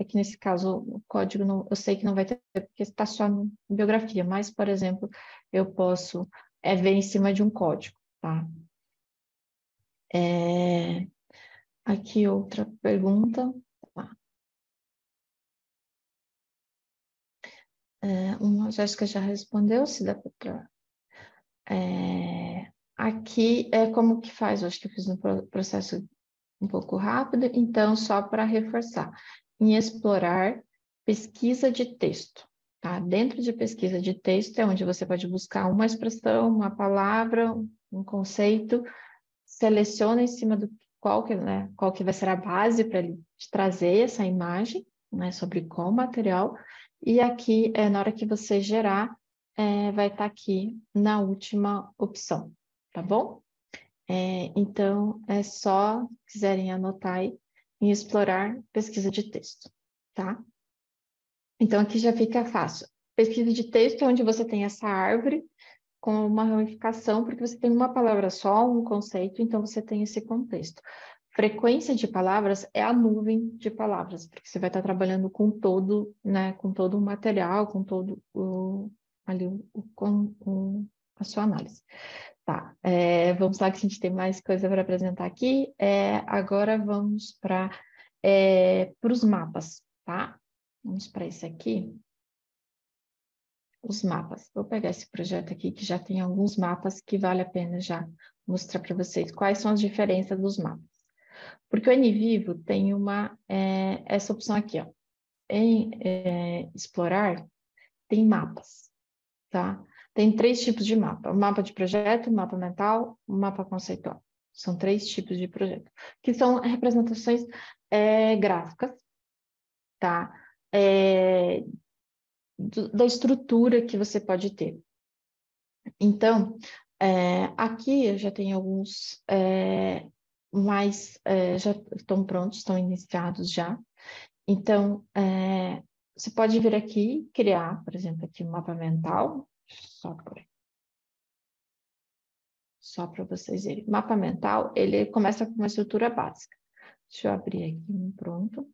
aqui nesse caso, o código eu sei que não vai ter, porque está só em biografia, mas, por exemplo, eu posso ver em cima de um código, tá? Aqui outra pergunta. Tá. Uma Jéssica já respondeu, se dá para... aqui é como que faz, eu acho que eu fiz um processo um pouco rápido, então só para reforçar. Em explorar pesquisa de texto. Tá? Dentro de pesquisa de texto é onde você pode buscar uma expressão, uma palavra, um conceito, seleciona em cima do qual que vai ser a base para ele te trazer essa imagem, né, sobre qual material, e aqui, na hora que você gerar, vai estar aqui na última opção, tá bom? Então, é só, se quiserem anotar aí, em explorar pesquisa de texto, tá? Então, aqui já fica fácil. Pesquisa de texto é onde você tem essa árvore com uma ramificação, porque você tem uma palavra só, um conceito, então você tem esse contexto. Frequência de palavras é a nuvem de palavras, porque você vai estar trabalhando com todo, né, com todo o material, com todo a sua análise. Tá, vamos lá que a gente tem mais coisa para apresentar aqui. Agora vamos para os mapas, tá? Vamos para esse aqui. Os mapas. Vou pegar esse projeto aqui que já tem alguns mapas que vale a pena já mostrar para vocês quais são as diferenças dos mapas. Porque o NVivo tem essa opção aqui, ó. Em explorar, tem mapas, tá? Tem 3 tipos de mapa. O mapa de projeto, o mapa mental, o mapa conceitual. São 3 tipos de projeto, que são representações gráficas, tá? Da estrutura que você pode ter. Então, aqui eu já tenho alguns já estão prontos, estão iniciados já. Então, você pode vir aqui criar, por exemplo, aqui um mapa mental, só para vocês verem. Mapa mental, ele começa com uma estrutura básica. Deixa eu abrir aqui um pronto.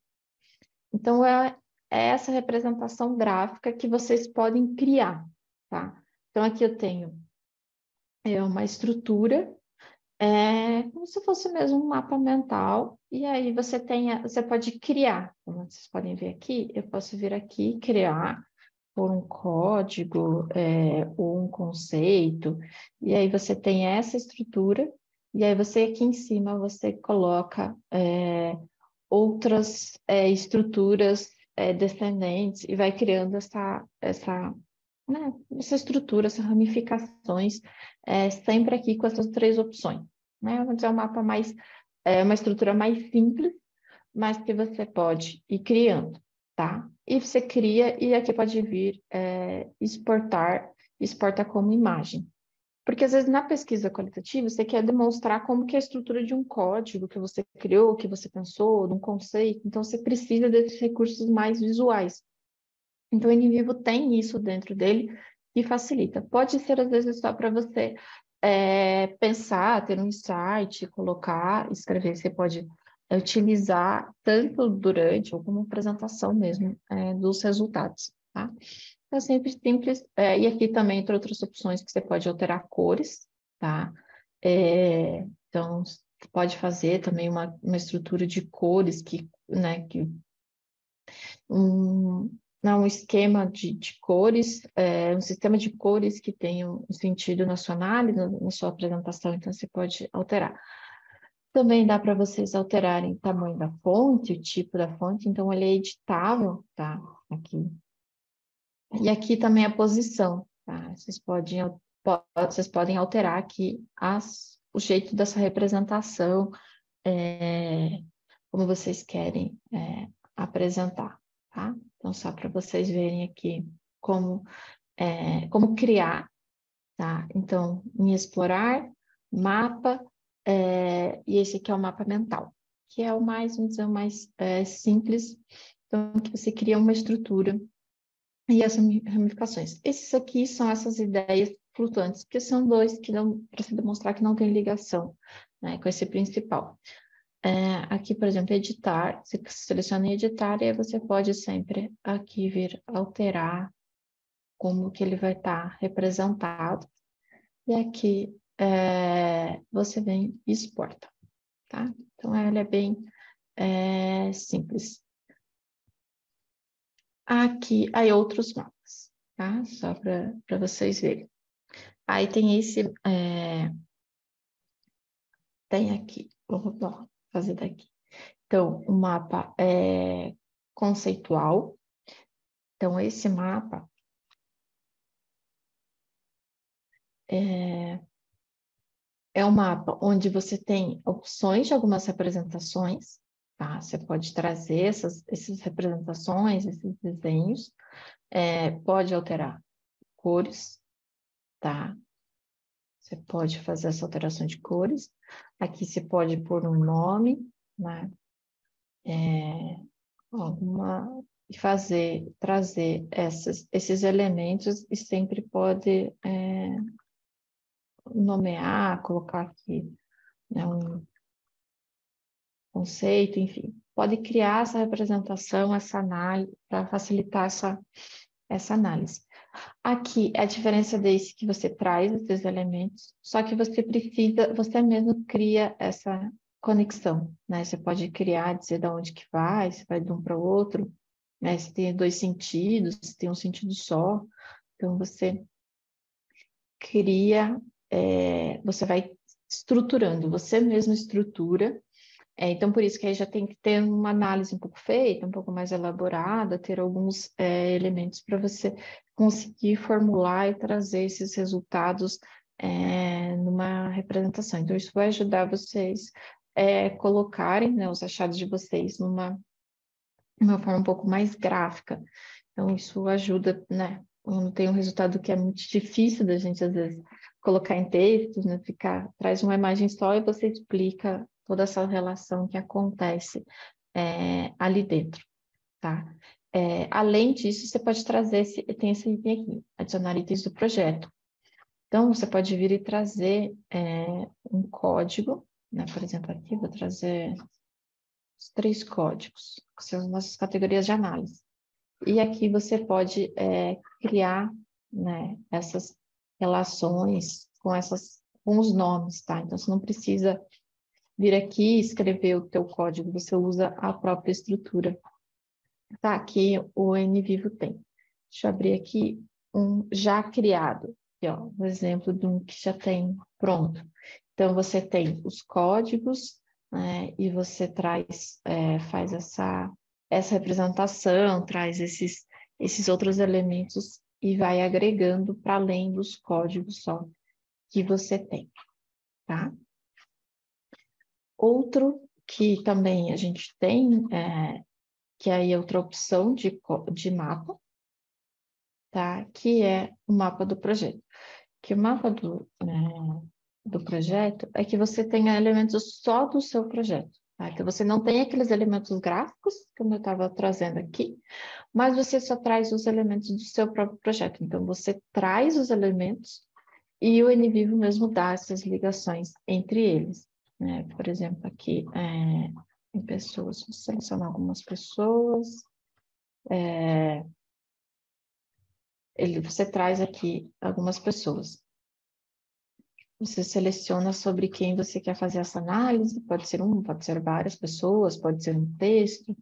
Então, é essa representação gráfica que vocês podem criar, tá? Então, aqui eu tenho uma estrutura, como se fosse mesmo um mapa mental, e aí você pode criar, como vocês podem ver aqui, eu posso vir aqui e criar por um código ou um conceito, e aí você tem essa estrutura, e aí você aqui em cima você coloca outras estruturas descendentes e vai criando essa estrutura, essas ramificações, sempre aqui com essas 3 opções. Né? Vamos dizer, uma estrutura mais simples, mas que você pode ir criando, tá? E você cria, e aqui pode vir exporta como imagem, Porque às vezes na pesquisa qualitativa você quer demonstrar como que é a estrutura de um código que você criou, que você pensou, de um conceito, então você precisa desses recursos mais visuais. Então o NVivo tem isso dentro dele e facilita. Pode ser às vezes só para você pensar, ter um insight, colocar, escrever, você pode utilizar tanto durante ou como apresentação mesmo dos resultados, tá? É sempre simples. E aqui também tem outras opções que você pode alterar cores, tá? Então, você pode fazer também uma estrutura de cores né, um esquema de cores, um sistema de cores que tenha um sentido na sua análise, na sua apresentação, então você pode alterar. Também dá para vocês alterarem o tamanho da fonte, o tipo da fonte, então ele é editável, tá? Aqui. E aqui também a posição, tá? Vocês podem alterar aqui o jeito dessa representação, como vocês querem apresentar, tá? Então, só para vocês verem aqui como criar, tá? Então, em explorar, mapa, e esse aqui é o mapa mental, que é o mais, vamos dizer, o mais simples. Então, que você cria uma estrutura e as ramificações. Esses aqui são essas ideias flutuantes, que são dois que dão para se demonstrar que não tem ligação, né, com esse principal. Aqui, por exemplo, editar, você seleciona em editar e aí você pode sempre aqui vir alterar como que ele vai estar representado. E aqui você vem e exporta, tá? Então, ele é bem simples. Aqui, aí outros mapas, tá? Só para vocês verem. Aí tem tem aqui, vamos fazer daqui. Então, o mapa conceitual. Então, esse mapa é um mapa onde você tem opções de algumas representações, tá? Você pode trazer essas representações, esses desenhos, pode alterar cores, tá? Você pode fazer essa alteração de cores. Aqui você pode pôr um nome, né? E trazer esses elementos e sempre pode nomear, colocar aqui, né, um conceito, enfim. Pode criar essa representação, essa análise, para facilitar essa análise. Aqui, a diferença desse que você traz esses elementos, só que você mesmo cria essa conexão, né? Você pode criar, dizer de onde que vai, se vai de um para o outro, né? Se tem dois sentidos, se tem um sentido só. Então, você cria, você vai estruturando, você mesmo estrutura. Então, por isso que aí já tem que ter uma análise um pouco feita, um pouco mais elaborada, ter alguns elementos para você conseguir formular e trazer esses resultados numa representação. Então, isso vai ajudar vocês colocarem, né, os achados de vocês numa forma um pouco mais gráfica. Então, isso ajuda, né? Quando tem um resultado que é muito difícil da gente, às vezes, colocar em textos, né? Traz uma imagem só e você explica toda essa relação que acontece ali dentro, tá? Além disso, você pode trazer, tem esse item aqui, adicionar itens do projeto. Então, você pode vir e trazer um código, né? Por exemplo, aqui vou trazer os 3 códigos, que são as nossas categorias de análise. E aqui você pode criar, né, essas relações com os nomes, tá? Então, você não precisa vir aqui e escrever o teu código, você usa a própria estrutura. Tá, aqui o NVivo tem. Deixa eu abrir aqui um já criado, aqui, ó, um exemplo de um que já tem pronto. Então, você tem os códigos, né, e você faz essa representação, traz esses outros elementos e vai agregando para além dos códigos só que você tem, tá? Outro que também a gente tem, que aí é outra opção de mapa, tá? Que é o mapa do projeto. que o mapa do projeto é que você tenha elementos só do seu projeto. Tá? Então, você não tem aqueles elementos gráficos, como eu estava trazendo aqui, mas você só traz os elementos do seu próprio projeto. Então, você traz os elementos e o NVivo mesmo dá essas ligações entre eles. Né? Por exemplo, aqui em pessoas, vou selecionar algumas pessoas. Você traz aqui algumas pessoas. Você seleciona sobre quem você quer fazer essa análise, pode ser pode ser várias pessoas, pode ser um texto,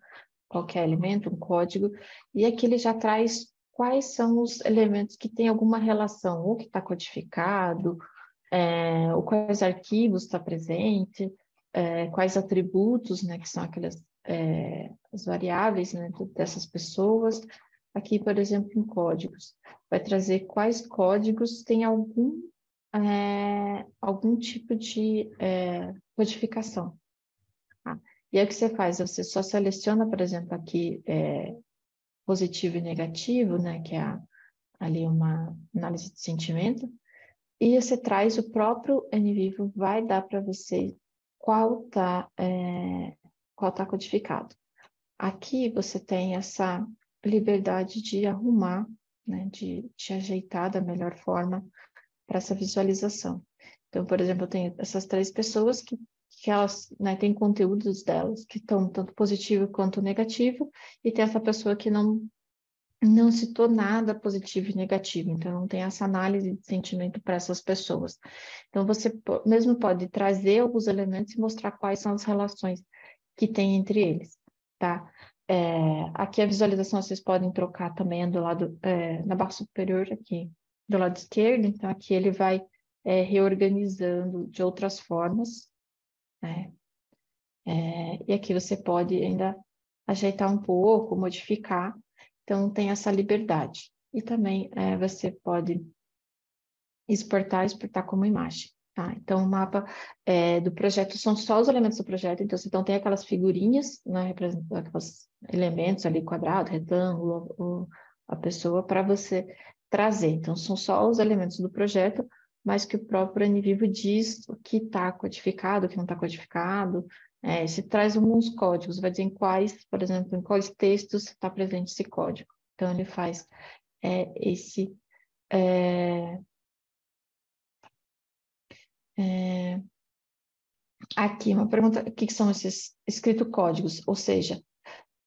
qualquer elemento, um código, e aqui ele já traz quais são os elementos que têm alguma relação, ou que está codificado, ou quais arquivos está presente, quais atributos, né, que são aquelas as variáveis, né, dessas pessoas. Aqui, por exemplo, em códigos, vai trazer quais códigos têm algum tipo de codificação. Tá? E aí o que você faz? Você só seleciona, por exemplo, aqui positivo e negativo, né, que é ali uma análise de sentimento, e você traz o próprio NVivo, vai dar para você qual tá codificado. Aqui você tem essa liberdade de arrumar, né, de ajeitar da melhor forma para essa visualização. Então, por exemplo, eu tenho essas 3 pessoas que elas, né, têm conteúdos delas que estão tanto positivo quanto negativo, e tem essa pessoa que não citou nada positivo e negativo, então não tem essa análise de sentimento para essas pessoas. Então, você mesmo pode trazer alguns elementos e mostrar quais são as relações que tem entre eles, tá? Aqui a visualização vocês podem trocar também do lado, na barra superior aqui, do lado esquerdo, então aqui ele vai reorganizando de outras formas, né? E aqui você pode ainda ajeitar um pouco, modificar, então tem essa liberdade. E também você pode exportar como imagem. Tá? Então, o mapa do projeto são só os elementos do projeto, então tem aquelas figurinhas, né, representando aqueles elementos ali, quadrado, retângulo, a pessoa, para você trazer. Então, são só os elementos do projeto, mas que o próprio NVivo diz o que está codificado, o que não está codificado. Se traz alguns códigos, vai dizer em quais, por exemplo, em quais textos está presente esse código. Então, ele faz esse... Aqui, uma pergunta, o que são esses escrito códigos? Ou seja,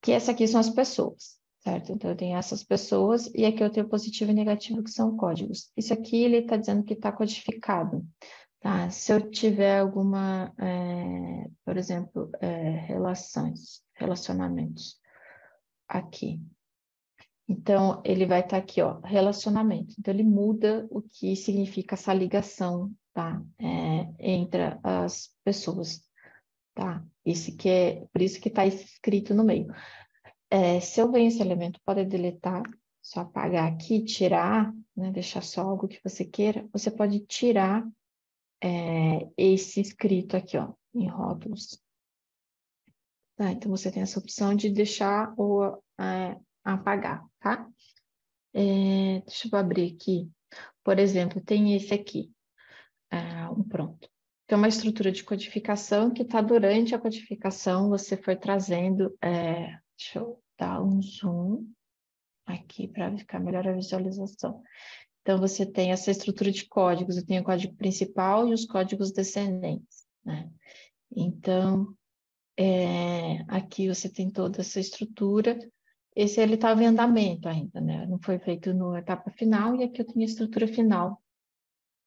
que essa aqui são as pessoas, certo? Então, eu tenho essas pessoas e aqui eu tenho positivo e negativo, que são códigos. Isso aqui, ele está dizendo que está codificado, tá? Se eu tiver alguma, por exemplo, relacionamentos, aqui. Então, ele vai estar aqui, ó, relacionamento. Então, ele muda o que significa essa ligação, tá? Entre as pessoas, tá? Por isso que está escrito no meio. Se eu venho esse elemento, pode deletar, só apagar aqui, tirar, né? Deixar só algo que você queira. Você pode tirar esse escrito aqui, ó, em rótulos. Tá? Então, você tem essa opção de deixar ou apagar, tá? Deixa eu abrir aqui. Por exemplo, tem esse aqui, pronto. Tem uma estrutura de codificação que está durante a codificação, você foi trazendo, deixa eu dar um zoom aqui para ficar melhor a visualização. Então, você tem essa estrutura de códigos, eu tenho o código principal e os códigos descendentes, né? Então, aqui você tem toda essa estrutura. Esse ele estava em andamento ainda, né? Não foi feito na etapa final, e aqui eu tenho a estrutura final.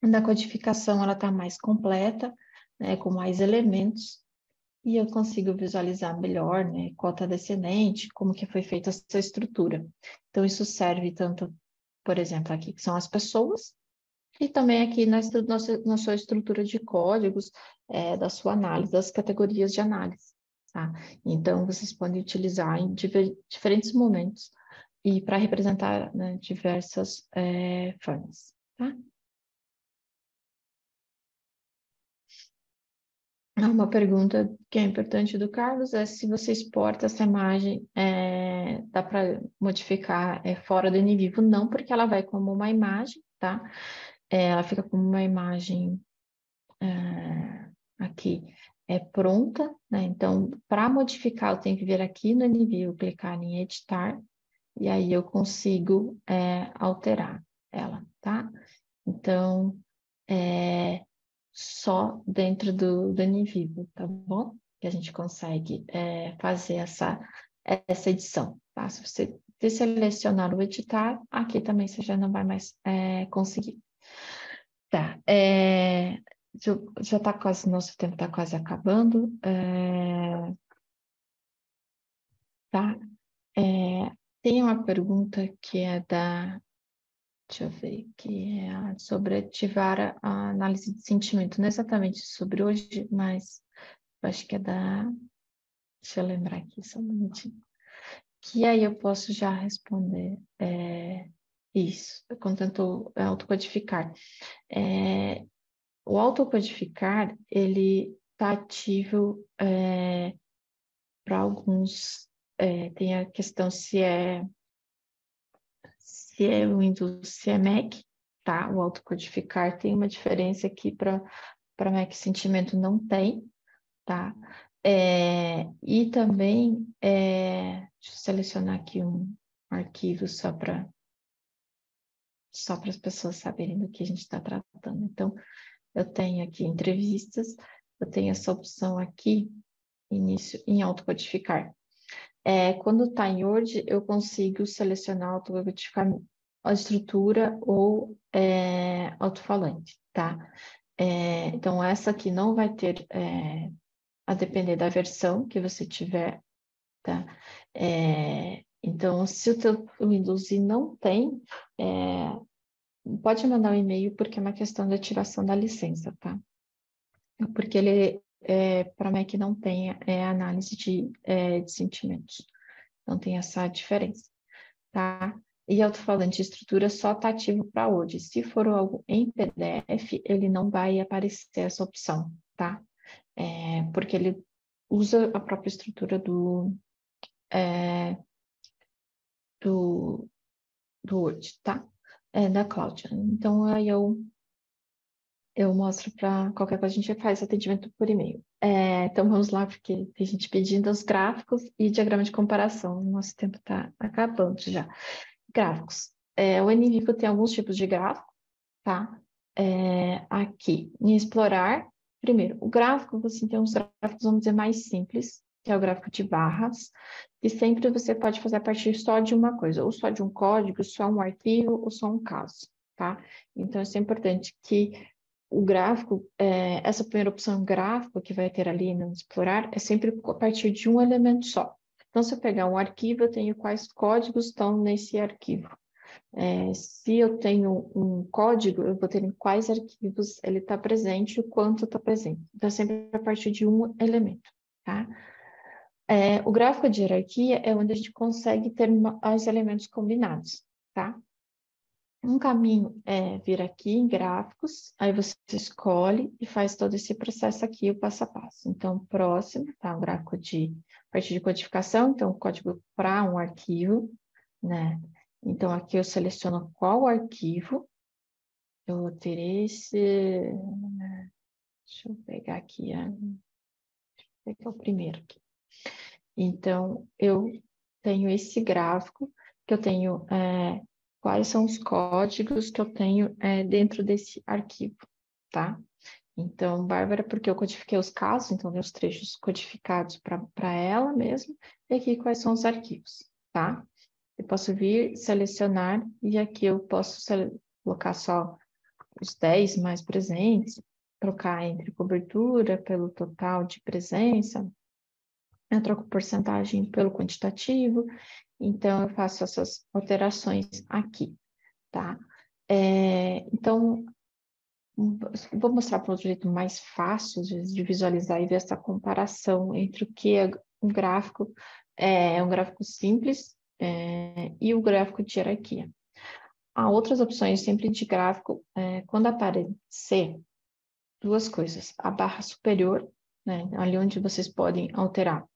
Da codificação, ela está mais completa, né? Com mais elementos, e eu consigo visualizar melhor, né? Qual está descendente, como que foi feita essa estrutura. Então, isso serve tanto, por exemplo, aqui que são as pessoas, e também aqui na sua estrutura de códigos, da sua análise, das categorias de análise. Tá? Então, vocês podem utilizar em diferentes momentos e para representar, né, diversas formas. Tá? Uma pergunta que é importante do Carlos é se você exporta essa imagem, dá para modificar fora do NVivo? Não, porque ela vai como uma imagem, tá? ela fica como uma imagem aqui pronta, né? Então, para modificar, eu tenho que vir aqui no NView, clicar em editar, e aí eu consigo alterar ela, tá? Então, só dentro do NView, tá bom? Que a gente consegue fazer essa edição, tá? Se você selecionar o editar, aqui também você já não vai mais conseguir. Tá, já está quase, nosso tempo está quase acabando, tá? Tem uma pergunta que é deixa eu ver, que é sobre ativar a análise de sentimento, não é exatamente sobre hoje, mas acho que deixa eu lembrar aqui só um minutinho, que aí eu posso já responder isso, quando tento autocodificar. O autocodificar, ele está ativo para alguns, tem a questão se é Windows, se é Mac, tá? O autocodificar tem uma diferença aqui para Mac Sentimento não tem, tá? E também, deixa eu selecionar aqui um arquivo só para as pessoas saberem do que a gente está tratando. Então, eu tenho aqui entrevistas, eu tenho essa opção aqui, início em autocodificar. Quando está em Word, eu consigo selecionar autocodificar a estrutura ou alto-falante, tá? Então, essa aqui não vai ter, a depender da versão que você tiver, tá? Então, se o teu Windows não tem, pode mandar um e-mail, porque é uma questão de ativação da licença, tá? Porque ele, para Mac, não tem análise de sentimentos. Então, tem essa diferença, tá? E alto-falante de estrutura só está ativo para Word. Se for algo em PDF, ele não vai aparecer essa opção, tá? Porque ele usa a própria estrutura do Word, tá? Da Cloud. Então, aí eu mostro para qualquer coisa, a gente faz atendimento por e-mail. Então, vamos lá, porque tem gente pedindo os gráficos e diagrama de comparação. Nosso tempo está acabando já. Gráficos. O NVivo tem alguns tipos de gráfico, tá? Aqui, em explorar, primeiro, o gráfico, você tem uns gráficos, vamos dizer, mais simples, que é o gráfico de barras, e sempre você pode fazer a partir só de uma coisa, ou só de um código, só um arquivo, ou só um caso, tá? Então, isso é importante que o gráfico, essa primeira opção gráfico que vai ter ali no explorar, é sempre a partir de um elemento só. Então, se eu pegar um arquivo, eu tenho quais códigos estão nesse arquivo. Se eu tenho um código, eu vou ter em quais arquivos ele está presente e o quanto está presente. Então, sempre a partir de um elemento, tá? O gráfico de hierarquia é onde a gente consegue ter os elementos combinados, tá? Um caminho é vir aqui em gráficos, aí você escolhe e faz todo esse processo aqui, o passo a passo. Então, próximo, tá? O gráfico a partir de codificação, então, código para um arquivo, né? Então, aqui eu seleciono qual arquivo. Eu vou ter esse... Deixa eu pegar aqui, é o primeiro aqui. Então, eu tenho esse gráfico, que eu tenho quais são os códigos que eu tenho dentro desse arquivo, tá? Então, Bárbara, porque eu codifiquei os casos, então tem os trechos codificados para ela mesmo, e aqui quais são os arquivos, tá? Eu posso vir, selecionar, e aqui eu posso colocar só os 10 mais presentes, trocar entre cobertura pelo total de presença, eu troco porcentagem pelo quantitativo, então eu faço essas alterações aqui, tá? Então, vou mostrar para um jeito mais fácil de visualizar e ver essa comparação entre o que é um gráfico simples e o gráfico de hierarquia. Há outras opções sempre de gráfico, quando aparecer duas coisas, a barra superior, né, ali onde vocês podem alterar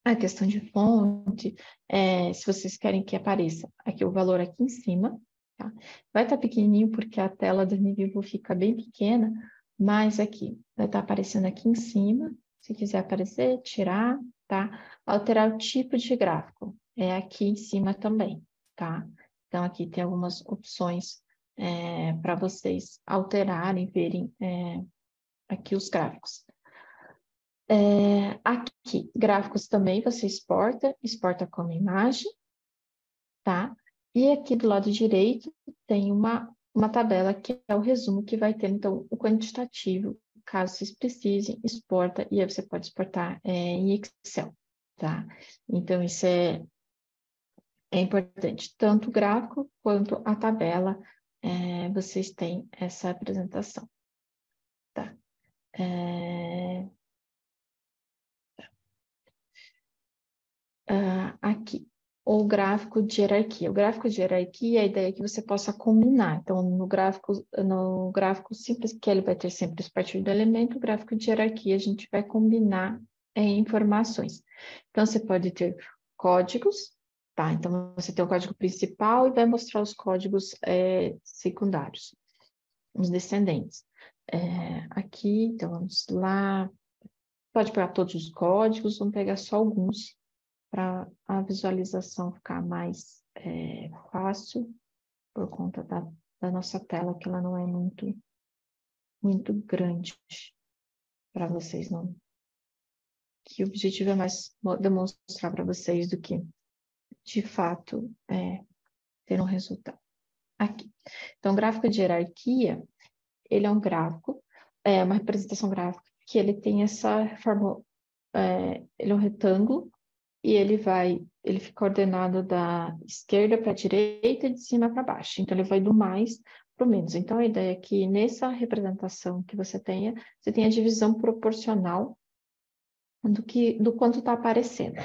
a questão de fonte, se vocês querem que apareça aqui o valor aqui em cima, tá? Vai estar pequenininho porque a tela do NVivo fica bem pequena, mas aqui, vai estar aparecendo aqui em cima. Se quiser aparecer, tirar, tá? Alterar o tipo de gráfico, é aqui em cima também, tá? Então, aqui tem algumas opções para vocês alterarem, verem aqui os gráficos. Aqui, gráficos também você exporta como imagem, tá? E aqui do lado direito tem uma tabela que é o resumo que vai ter, então, o quantitativo, caso vocês precisem, exporta, e aí você pode exportar em Excel, tá? Então, isso é importante. Tanto o gráfico quanto a tabela, vocês têm essa apresentação, tá? Aqui, o gráfico de hierarquia. O gráfico de hierarquia, a ideia é que você possa combinar. Então, no gráfico simples, que ele vai ter sempre a partir do elemento, o gráfico de hierarquia, a gente vai combinar informações. Então, você pode ter códigos, tá? Então, você tem o código principal e vai mostrar os códigos secundários, os descendentes. Aqui, então, vamos lá. Pode pegar todos os códigos, vamos pegar só alguns, para a visualização ficar mais fácil, por conta da nossa tela, que ela não é muito grande para vocês, não. Que o objetivo é mais demonstrar para vocês do que, de fato, ter um resultado. Aqui. Então, o gráfico de hierarquia, ele é um gráfico, uma representação gráfica, que ele tem essa forma, ele é um retângulo, e ele fica ordenado da esquerda para a direita e de cima para baixo. Então, ele vai do mais para o menos. Então, a ideia é que nessa representação que você tenha a divisão proporcional do quanto está aparecendo.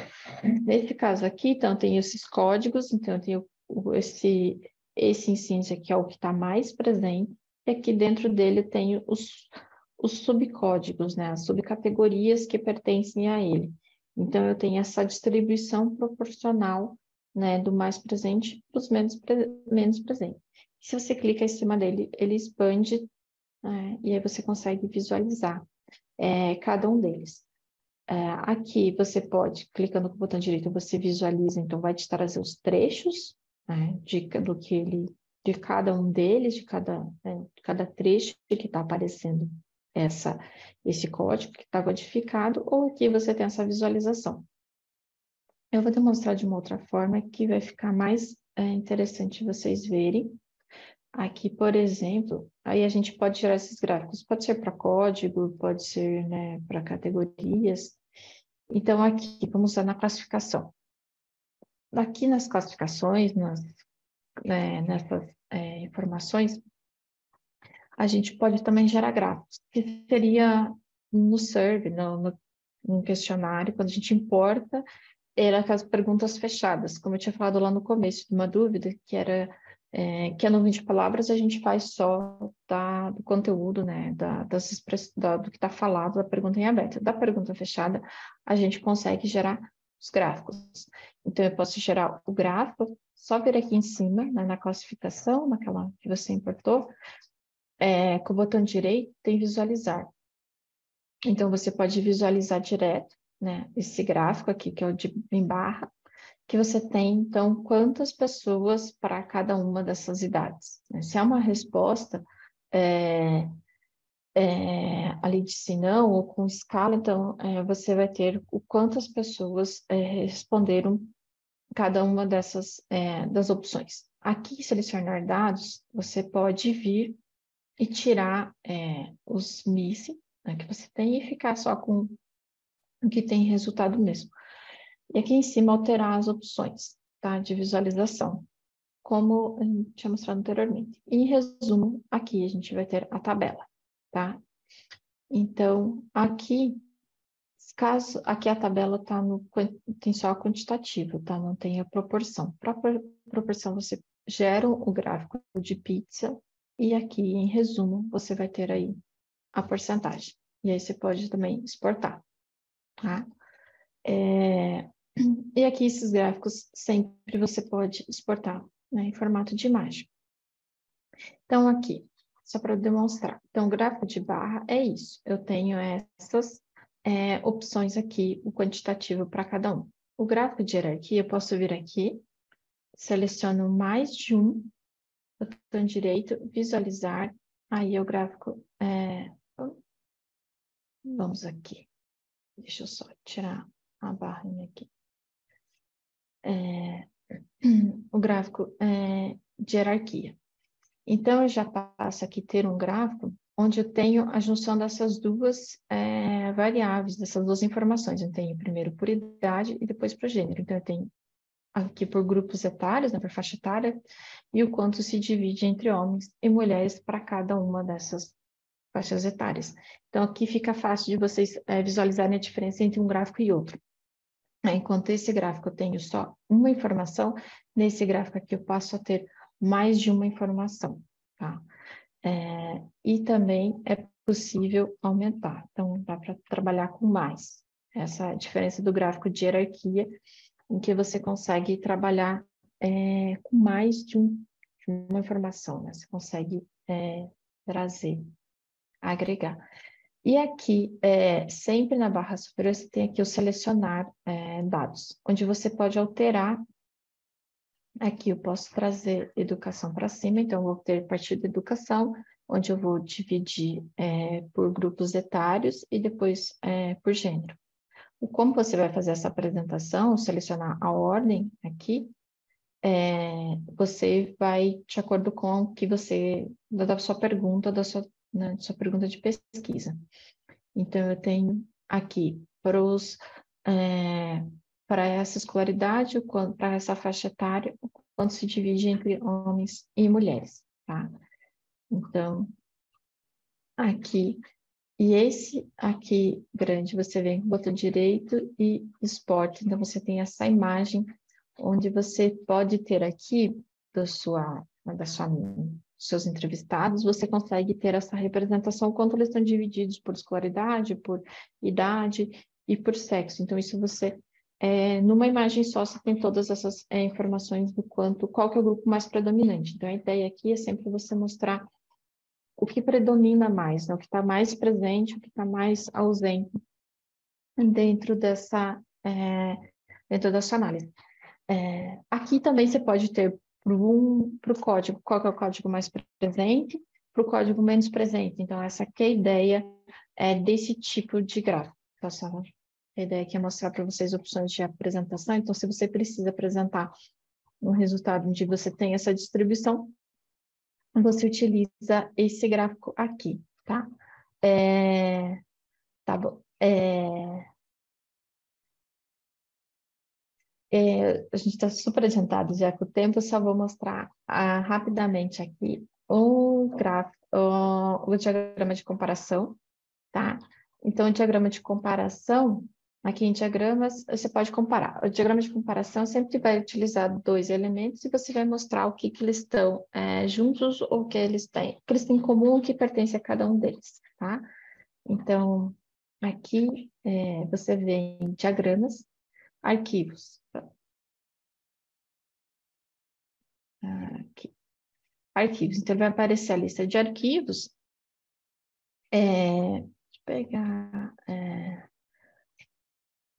Nesse caso aqui, então, tem esses códigos, então, eu tenho esse em cinza aqui é o que está mais presente, e aqui dentro dele tem os subcódigos, né, as subcategorias que pertencem a ele. Então, eu tenho essa distribuição proporcional, né, do mais presente para os menos presentes. Se você clica em cima dele, ele expande, e aí você consegue visualizar cada um deles. Aqui você pode, clicando com o botão direito, você visualiza, então vai te trazer os trechos, né, de cada um deles, de cada trecho que está aparecendo esse código que está codificado, ou aqui você tem essa visualização. Eu vou demonstrar de uma outra forma que vai ficar mais interessante vocês verem. Aqui, por exemplo, aí a gente pode gerar esses gráficos, pode ser para código, pode ser, né, para categorias. Então, aqui, vamos usar na classificação. Aqui nas classificações, nessas informações, a gente pode também gerar gráficos, que seria no Survey, no questionário, quando a gente importa, era aquelas perguntas fechadas, como eu tinha falado lá no começo, de uma dúvida, que era que a nuvem de palavras a gente faz só do conteúdo, né, do que está falado da pergunta em aberto. Da pergunta fechada, a gente consegue gerar os gráficos. Então, eu posso gerar o gráfico, só vir aqui em cima, né, na classificação, naquela que você importou, com o botão direito, tem visualizar. Então, você pode visualizar direto, né, esse gráfico aqui, que é o de em barra, que você tem, então, quantas pessoas para cada uma dessas idades. Se é uma resposta ali de sim, não, ou com escala, então, você vai ter quantas pessoas responderam cada uma das opções. Aqui, selecionar dados, você pode vir e tirar os missing, né, que você tem, e ficar só com o que tem resultado mesmo. E aqui em cima, alterar as opções, tá, de visualização, como eu tinha mostrado anteriormente. Em resumo, aqui a gente vai ter a tabela, tá? Então, aqui a tabela tem só a quantitativa, tá? Não tem a proporção. Para proporção, você gera o gráfico de pizza e aqui, em resumo, você vai ter aí a porcentagem. E aí você pode também exportar, tá? E aqui esses gráficos sempre você pode exportar, né, em formato de imagem. Então, aqui, só para demonstrar. Então, o gráfico de barra é isso. Eu tenho essas opções aqui, o quantitativo para cada um. O gráfico de hierarquia, eu posso vir aqui, seleciono mais de um, botão direito, visualizar, aí o gráfico, vamos aqui, deixa eu só tirar a barrinha aqui. O gráfico de hierarquia. Então, eu já passo aqui ter um gráfico onde eu tenho a junção dessas duas variáveis, dessas duas informações. Eu tenho primeiro por idade e depois por gênero. Então, eu tenho aqui por grupos etários, né, por faixa etária, e o quanto se divide entre homens e mulheres para cada uma dessas faixas etárias. Então, aqui fica fácil de vocês visualizarem a diferença entre um gráfico e outro. Enquanto esse gráfico eu tenho só uma informação, nesse gráfico aqui eu passo a ter mais de uma informação, tá? E também é possível aumentar, então dá para trabalhar com mais. Essa é a diferença do gráfico de hierarquia, em que você consegue trabalhar com mais de uma informação, né? Você consegue trazer, agregar. E aqui, sempre na barra superior, você tem aqui o selecionar dados, onde você pode alterar. Aqui eu posso trazer educação para cima, então eu vou ter partido de educação, onde eu vou dividir por grupos etários e depois por gênero. Como você vai fazer essa apresentação, selecionar a ordem aqui, você vai de acordo com o que você, da sua pergunta, né, sua pergunta de pesquisa. Então, eu tenho aqui para essa escolaridade, para essa faixa etária, quanto se divide entre homens e mulheres, tá? Então, aqui, e esse aqui grande, você vem com o botão direito e esporte. Então, você tem essa imagem onde você pode ter aqui seus entrevistados, você consegue ter essa representação quanto eles estão divididos por escolaridade, por idade e por sexo. Então, isso você, numa imagem só, você tem todas essas informações do qual que é o grupo mais predominante. Então, a ideia aqui é sempre você mostrar o que predomina mais, né? O que está mais presente, o que está mais ausente dentro dessa análise. Aqui também você pode ter para o código, qual que é o código mais presente, para o código menos presente. Então, essa aqui é a ideia desse tipo de gráfico. Então, a ideia aqui é mostrar para vocês opções de apresentação. Então, se você precisa apresentar um resultado onde você tem essa distribuição, você utiliza esse gráfico aqui, tá? Tá bom. A gente está super adiantado já com o tempo, eu só vou mostrar rapidamente aqui o gráfico, o diagrama de comparação, tá? Então, o diagrama de comparação, aqui em diagramas, você pode comparar. O diagrama de comparação sempre vai utilizar dois elementos e você vai mostrar o que eles estão juntos ou o que eles têm em comum, o que pertence a cada um deles, tá? Então, aqui você vê em diagramas, arquivos. Aqui. Arquivos. Então, vai aparecer a lista de arquivos. Deixa eu pegar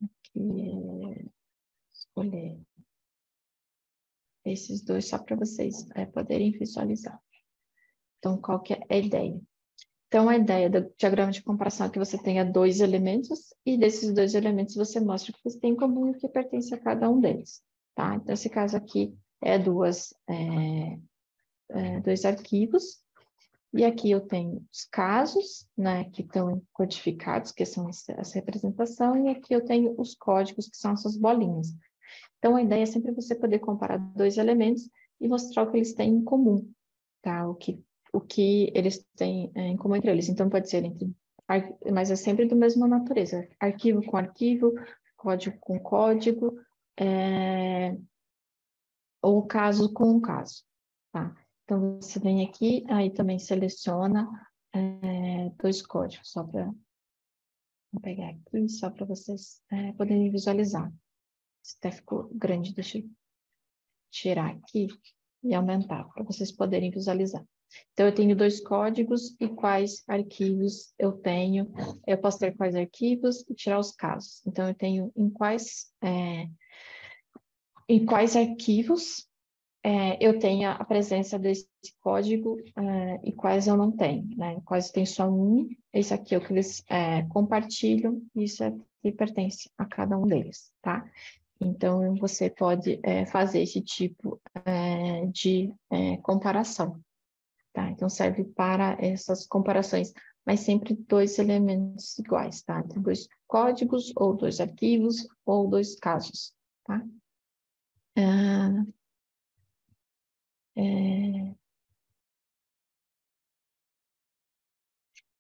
aqui, escolher esses dois só para vocês poderem visualizar. Então, qual que é a ideia? Então, a ideia do diagrama de comparação é que você tenha dois elementos e desses dois elementos você mostra o que você tem em comum e o que pertence a cada um deles, tá? Então, esse caso aqui é dois arquivos. E aqui eu tenho os casos, né, que estão codificados, que são essa representação, e aqui eu tenho os códigos, que são essas bolinhas. Então, a ideia é sempre você poder comparar dois elementos e mostrar o que eles têm em comum, tá? O que eles têm em comum entre eles. Então, pode ser mas é sempre da mesma natureza. Arquivo com arquivo, código com código, ou caso com caso, tá? Então, você vem aqui, aí também seleciona dois códigos, só para pegar aqui, só para vocês poderem visualizar. Esse até ficou grande, deixa eu tirar aqui e aumentar, para vocês poderem visualizar. Então, eu tenho 2 códigos e quais arquivos eu tenho. Eu posso ter quais arquivos e tirar os casos. Então, eu tenho em quais arquivos eu tenho a presença desse código e quais eu não tenho, né? Quais tem só um, esse aqui é o que eles compartilham, isso aqui pertence a cada um deles, tá? Então, você pode fazer esse tipo de comparação, tá? Então, serve para essas comparações, mas sempre 2 elementos iguais, tá? Então, 2 códigos, ou 2 arquivos, ou 2 casos, tá?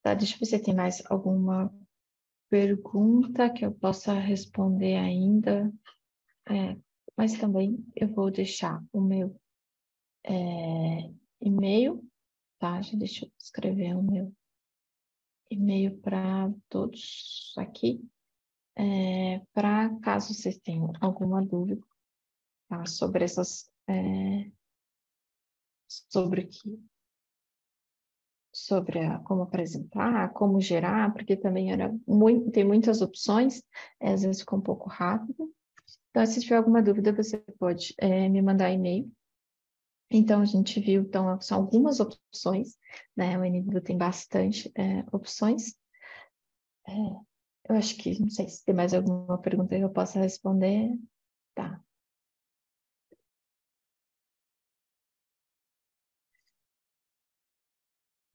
Tá, deixa eu ver se tem mais alguma pergunta que eu possa responder ainda. Mas também eu vou deixar o meu e-mail, tá? Deixa eu escrever o meu e-mail para todos aqui, para caso vocês tenham alguma dúvida, tá? Sobre sobre o que, como apresentar, como gerar, porque também tem muitas opções, às vezes fica um pouco rápido. Então, se tiver alguma dúvida, você pode me mandar e-mail. Então, a gente viu, então, são algumas opções, né? O NVIDIA tem bastante opções. Eu acho que, não sei se tem mais alguma pergunta que eu possa responder. Tá.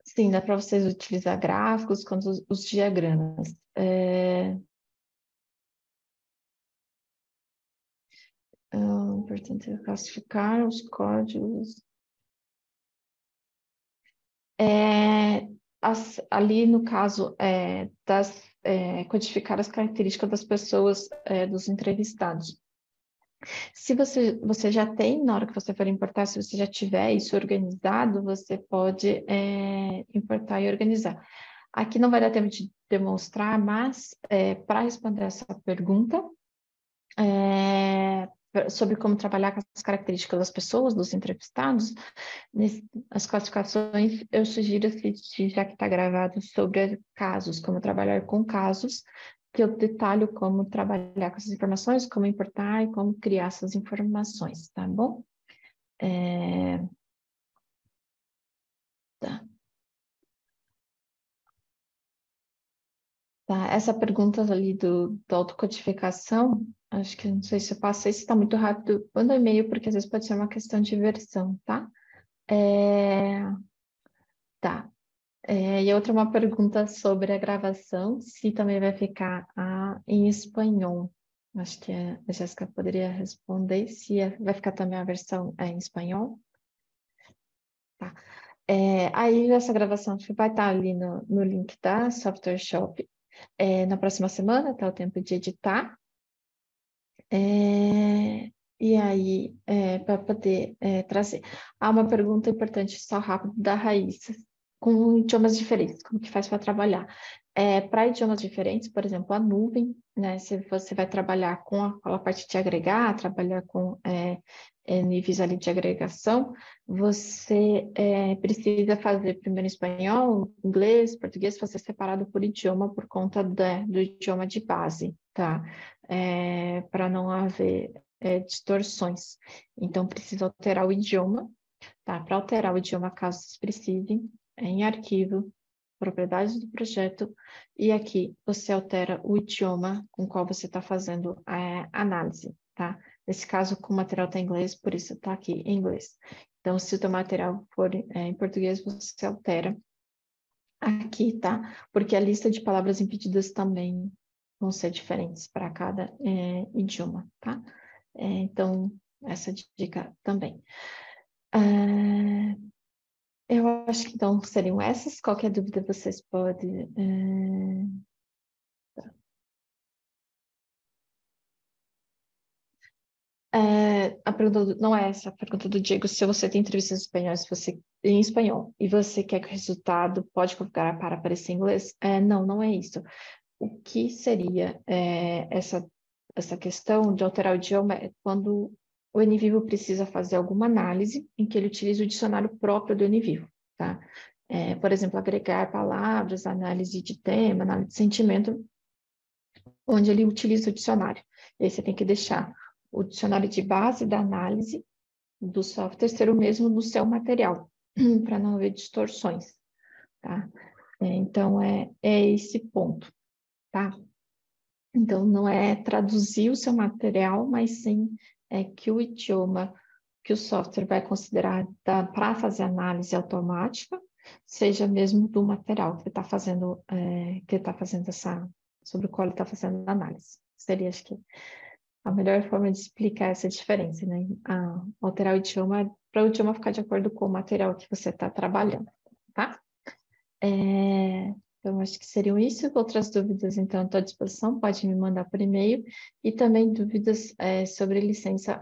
Sim, dá para vocês utilizar gráficos quanto os diagramas. Portanto, classificar os códigos. Ali, no caso, codificar as características das pessoas, dos entrevistados. Se você já tem, na hora que você for importar, se você já tiver isso organizado, você pode importar e organizar. Aqui não vai dar tempo de demonstrar, mas para responder essa pergunta, sobre como trabalhar com as características das pessoas, dos entrevistados, as classificações, eu sugiro assistir, já que está gravado, sobre casos, como trabalhar com casos, que eu detalho como trabalhar com essas informações, como importar e como criar essas informações, tá bom? Tá. Tá. Essa pergunta ali da autocodificação, acho que não sei se eu passei, se está muito rápido, manda um e-mail, porque às vezes pode ser uma questão de versão, tá? Tá. E outra uma pergunta sobre a gravação, se também vai ficar em espanhol. Acho que a Jéssica poderia responder se vai ficar também a versão em espanhol. Tá. Aí essa gravação vai estar ali no link da Software Shop. Na próxima semana, até o tempo de editar. E aí, para poder trazer. Há uma pergunta importante, só rápido, da Raíssa, com idiomas diferentes, como que faz para trabalhar? Para idiomas diferentes, por exemplo, a nuvem, né? Se você vai trabalhar com aquela parte de agregar, trabalhar com níveis ali de agregação, você precisa fazer primeiro espanhol, inglês, português, fazer separado por idioma, por conta do idioma de base, tá? Para não haver distorções. Então, precisa alterar o idioma, tá? Para alterar o idioma, caso vocês precisem, em arquivo, propriedades do projeto, e aqui você altera o idioma com qual você está fazendo a análise, tá? Nesse caso, como o material está em inglês, por isso está aqui em inglês. Então, se o teu material for em português, você altera aqui, tá? Porque a lista de palavras impedidas também vão ser diferentes para cada idioma, tá? Então, essa dica também. Eu acho que então seriam essas. Qualquer dúvida vocês podem. A pergunta não é essa, a pergunta do Diego, se você tem entrevistas em espanhol e você quer que o resultado pode configurar para aparecer em inglês? Não é isso. O que seria essa questão de alterar o idioma é quando o NVivo precisa fazer alguma análise em que ele utiliza o dicionário próprio do NVivo, tá? Por exemplo, agregar palavras, análise de tema, análise de sentimento, onde ele utiliza o dicionário. E aí você tem que deixar o dicionário de base da análise do software ser o mesmo no seu material, para não haver distorções, tá? Então, é esse ponto, tá? Então, não é traduzir o seu material, mas sim que o idioma que o software vai considerar para fazer análise automática seja mesmo do material que está fazendo, sobre o qual ele está fazendo a análise. Seria, acho que, a melhor forma de explicar essa diferença, né? Alterar o idioma para o idioma ficar de acordo com o material que você está trabalhando, tá? Então, acho que seriam isso. Outras dúvidas, então, estou à disposição, pode me mandar por e-mail. E também dúvidas sobre licença,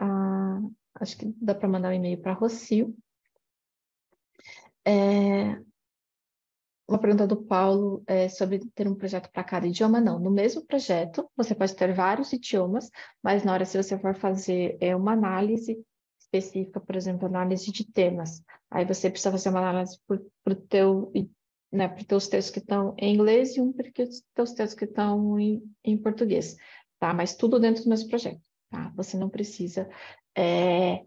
acho que dá para mandar um e-mail para a Rocio. Uma pergunta do Paulo sobre ter um projeto para cada idioma. Não, no mesmo projeto, você pode ter vários idiomas, mas na hora, se você for fazer uma análise específica, por exemplo, análise de temas, aí você precisa fazer uma análise para os teus textos que estão em inglês e um para os teus textos que estão em português, tá? Mas tudo dentro do mesmo projeto, tá? Você não precisa ter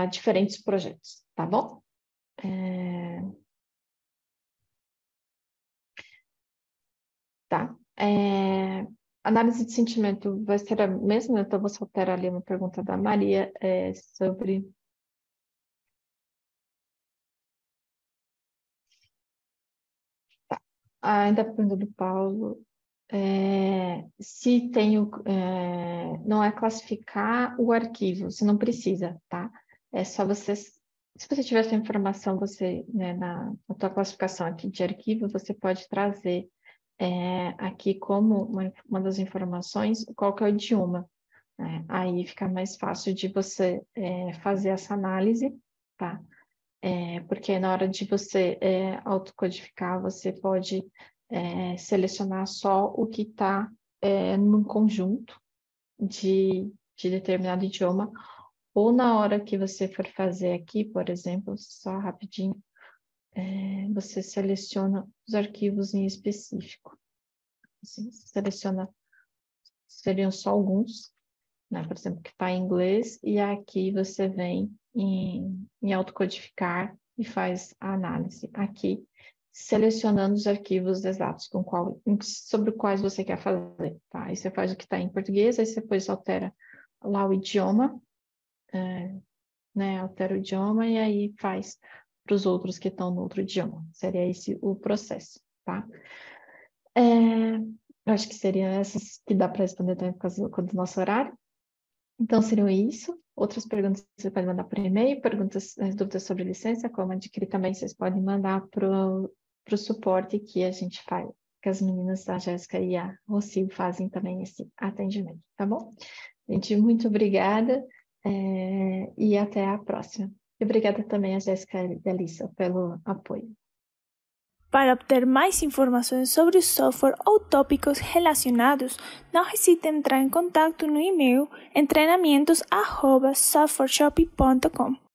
diferentes projetos, tá bom? Tá. Análise de sentimento vai ser a mesma, então você altera ali uma pergunta da Maria sobre... Tá. Ainda a pergunta do Paulo, se tenho... não é classificar o arquivo, você não precisa, tá? É só você... Se você tiver essa informação, você, né, na tua classificação aqui de arquivo, você pode trazer aqui como uma das informações, qual que é o idioma, né? Aí fica mais fácil de você fazer essa análise, tá? Porque na hora de você autocodificar, você pode selecionar só o que está num conjunto de determinado idioma, ou na hora que você for fazer aqui, por exemplo, só rapidinho, você seleciona os arquivos em específico. Assim, seleciona, seriam só alguns, né? Por exemplo, que está em inglês, e aqui você vem em autocodificar e faz a análise. Aqui, selecionando os arquivos exatos sobre os quais você quer fazer, tá? Aí você faz o que está em português, aí você depois altera lá o idioma, né? Altera o idioma e aí faz para os outros que estão no outro idioma. Seria esse o processo, tá? Acho que seriam essas que dá para responder também por causa do nosso horário. Então, seriam isso. Outras perguntas você pode mandar por e-mail, dúvidas sobre licença, como adquirir também, vocês podem mandar para o suporte que a gente faz, que as meninas, a Jéssica e a Rocio, fazem também esse atendimento, tá bom? Gente, muito obrigada e até a próxima. E obrigada também a Jéssica e a Alissa pelo apoio. Para obter mais informações sobre o software ou tópicos relacionados, não hesite em entrar em contato no e-mail em treinamentos@softwareshop.com.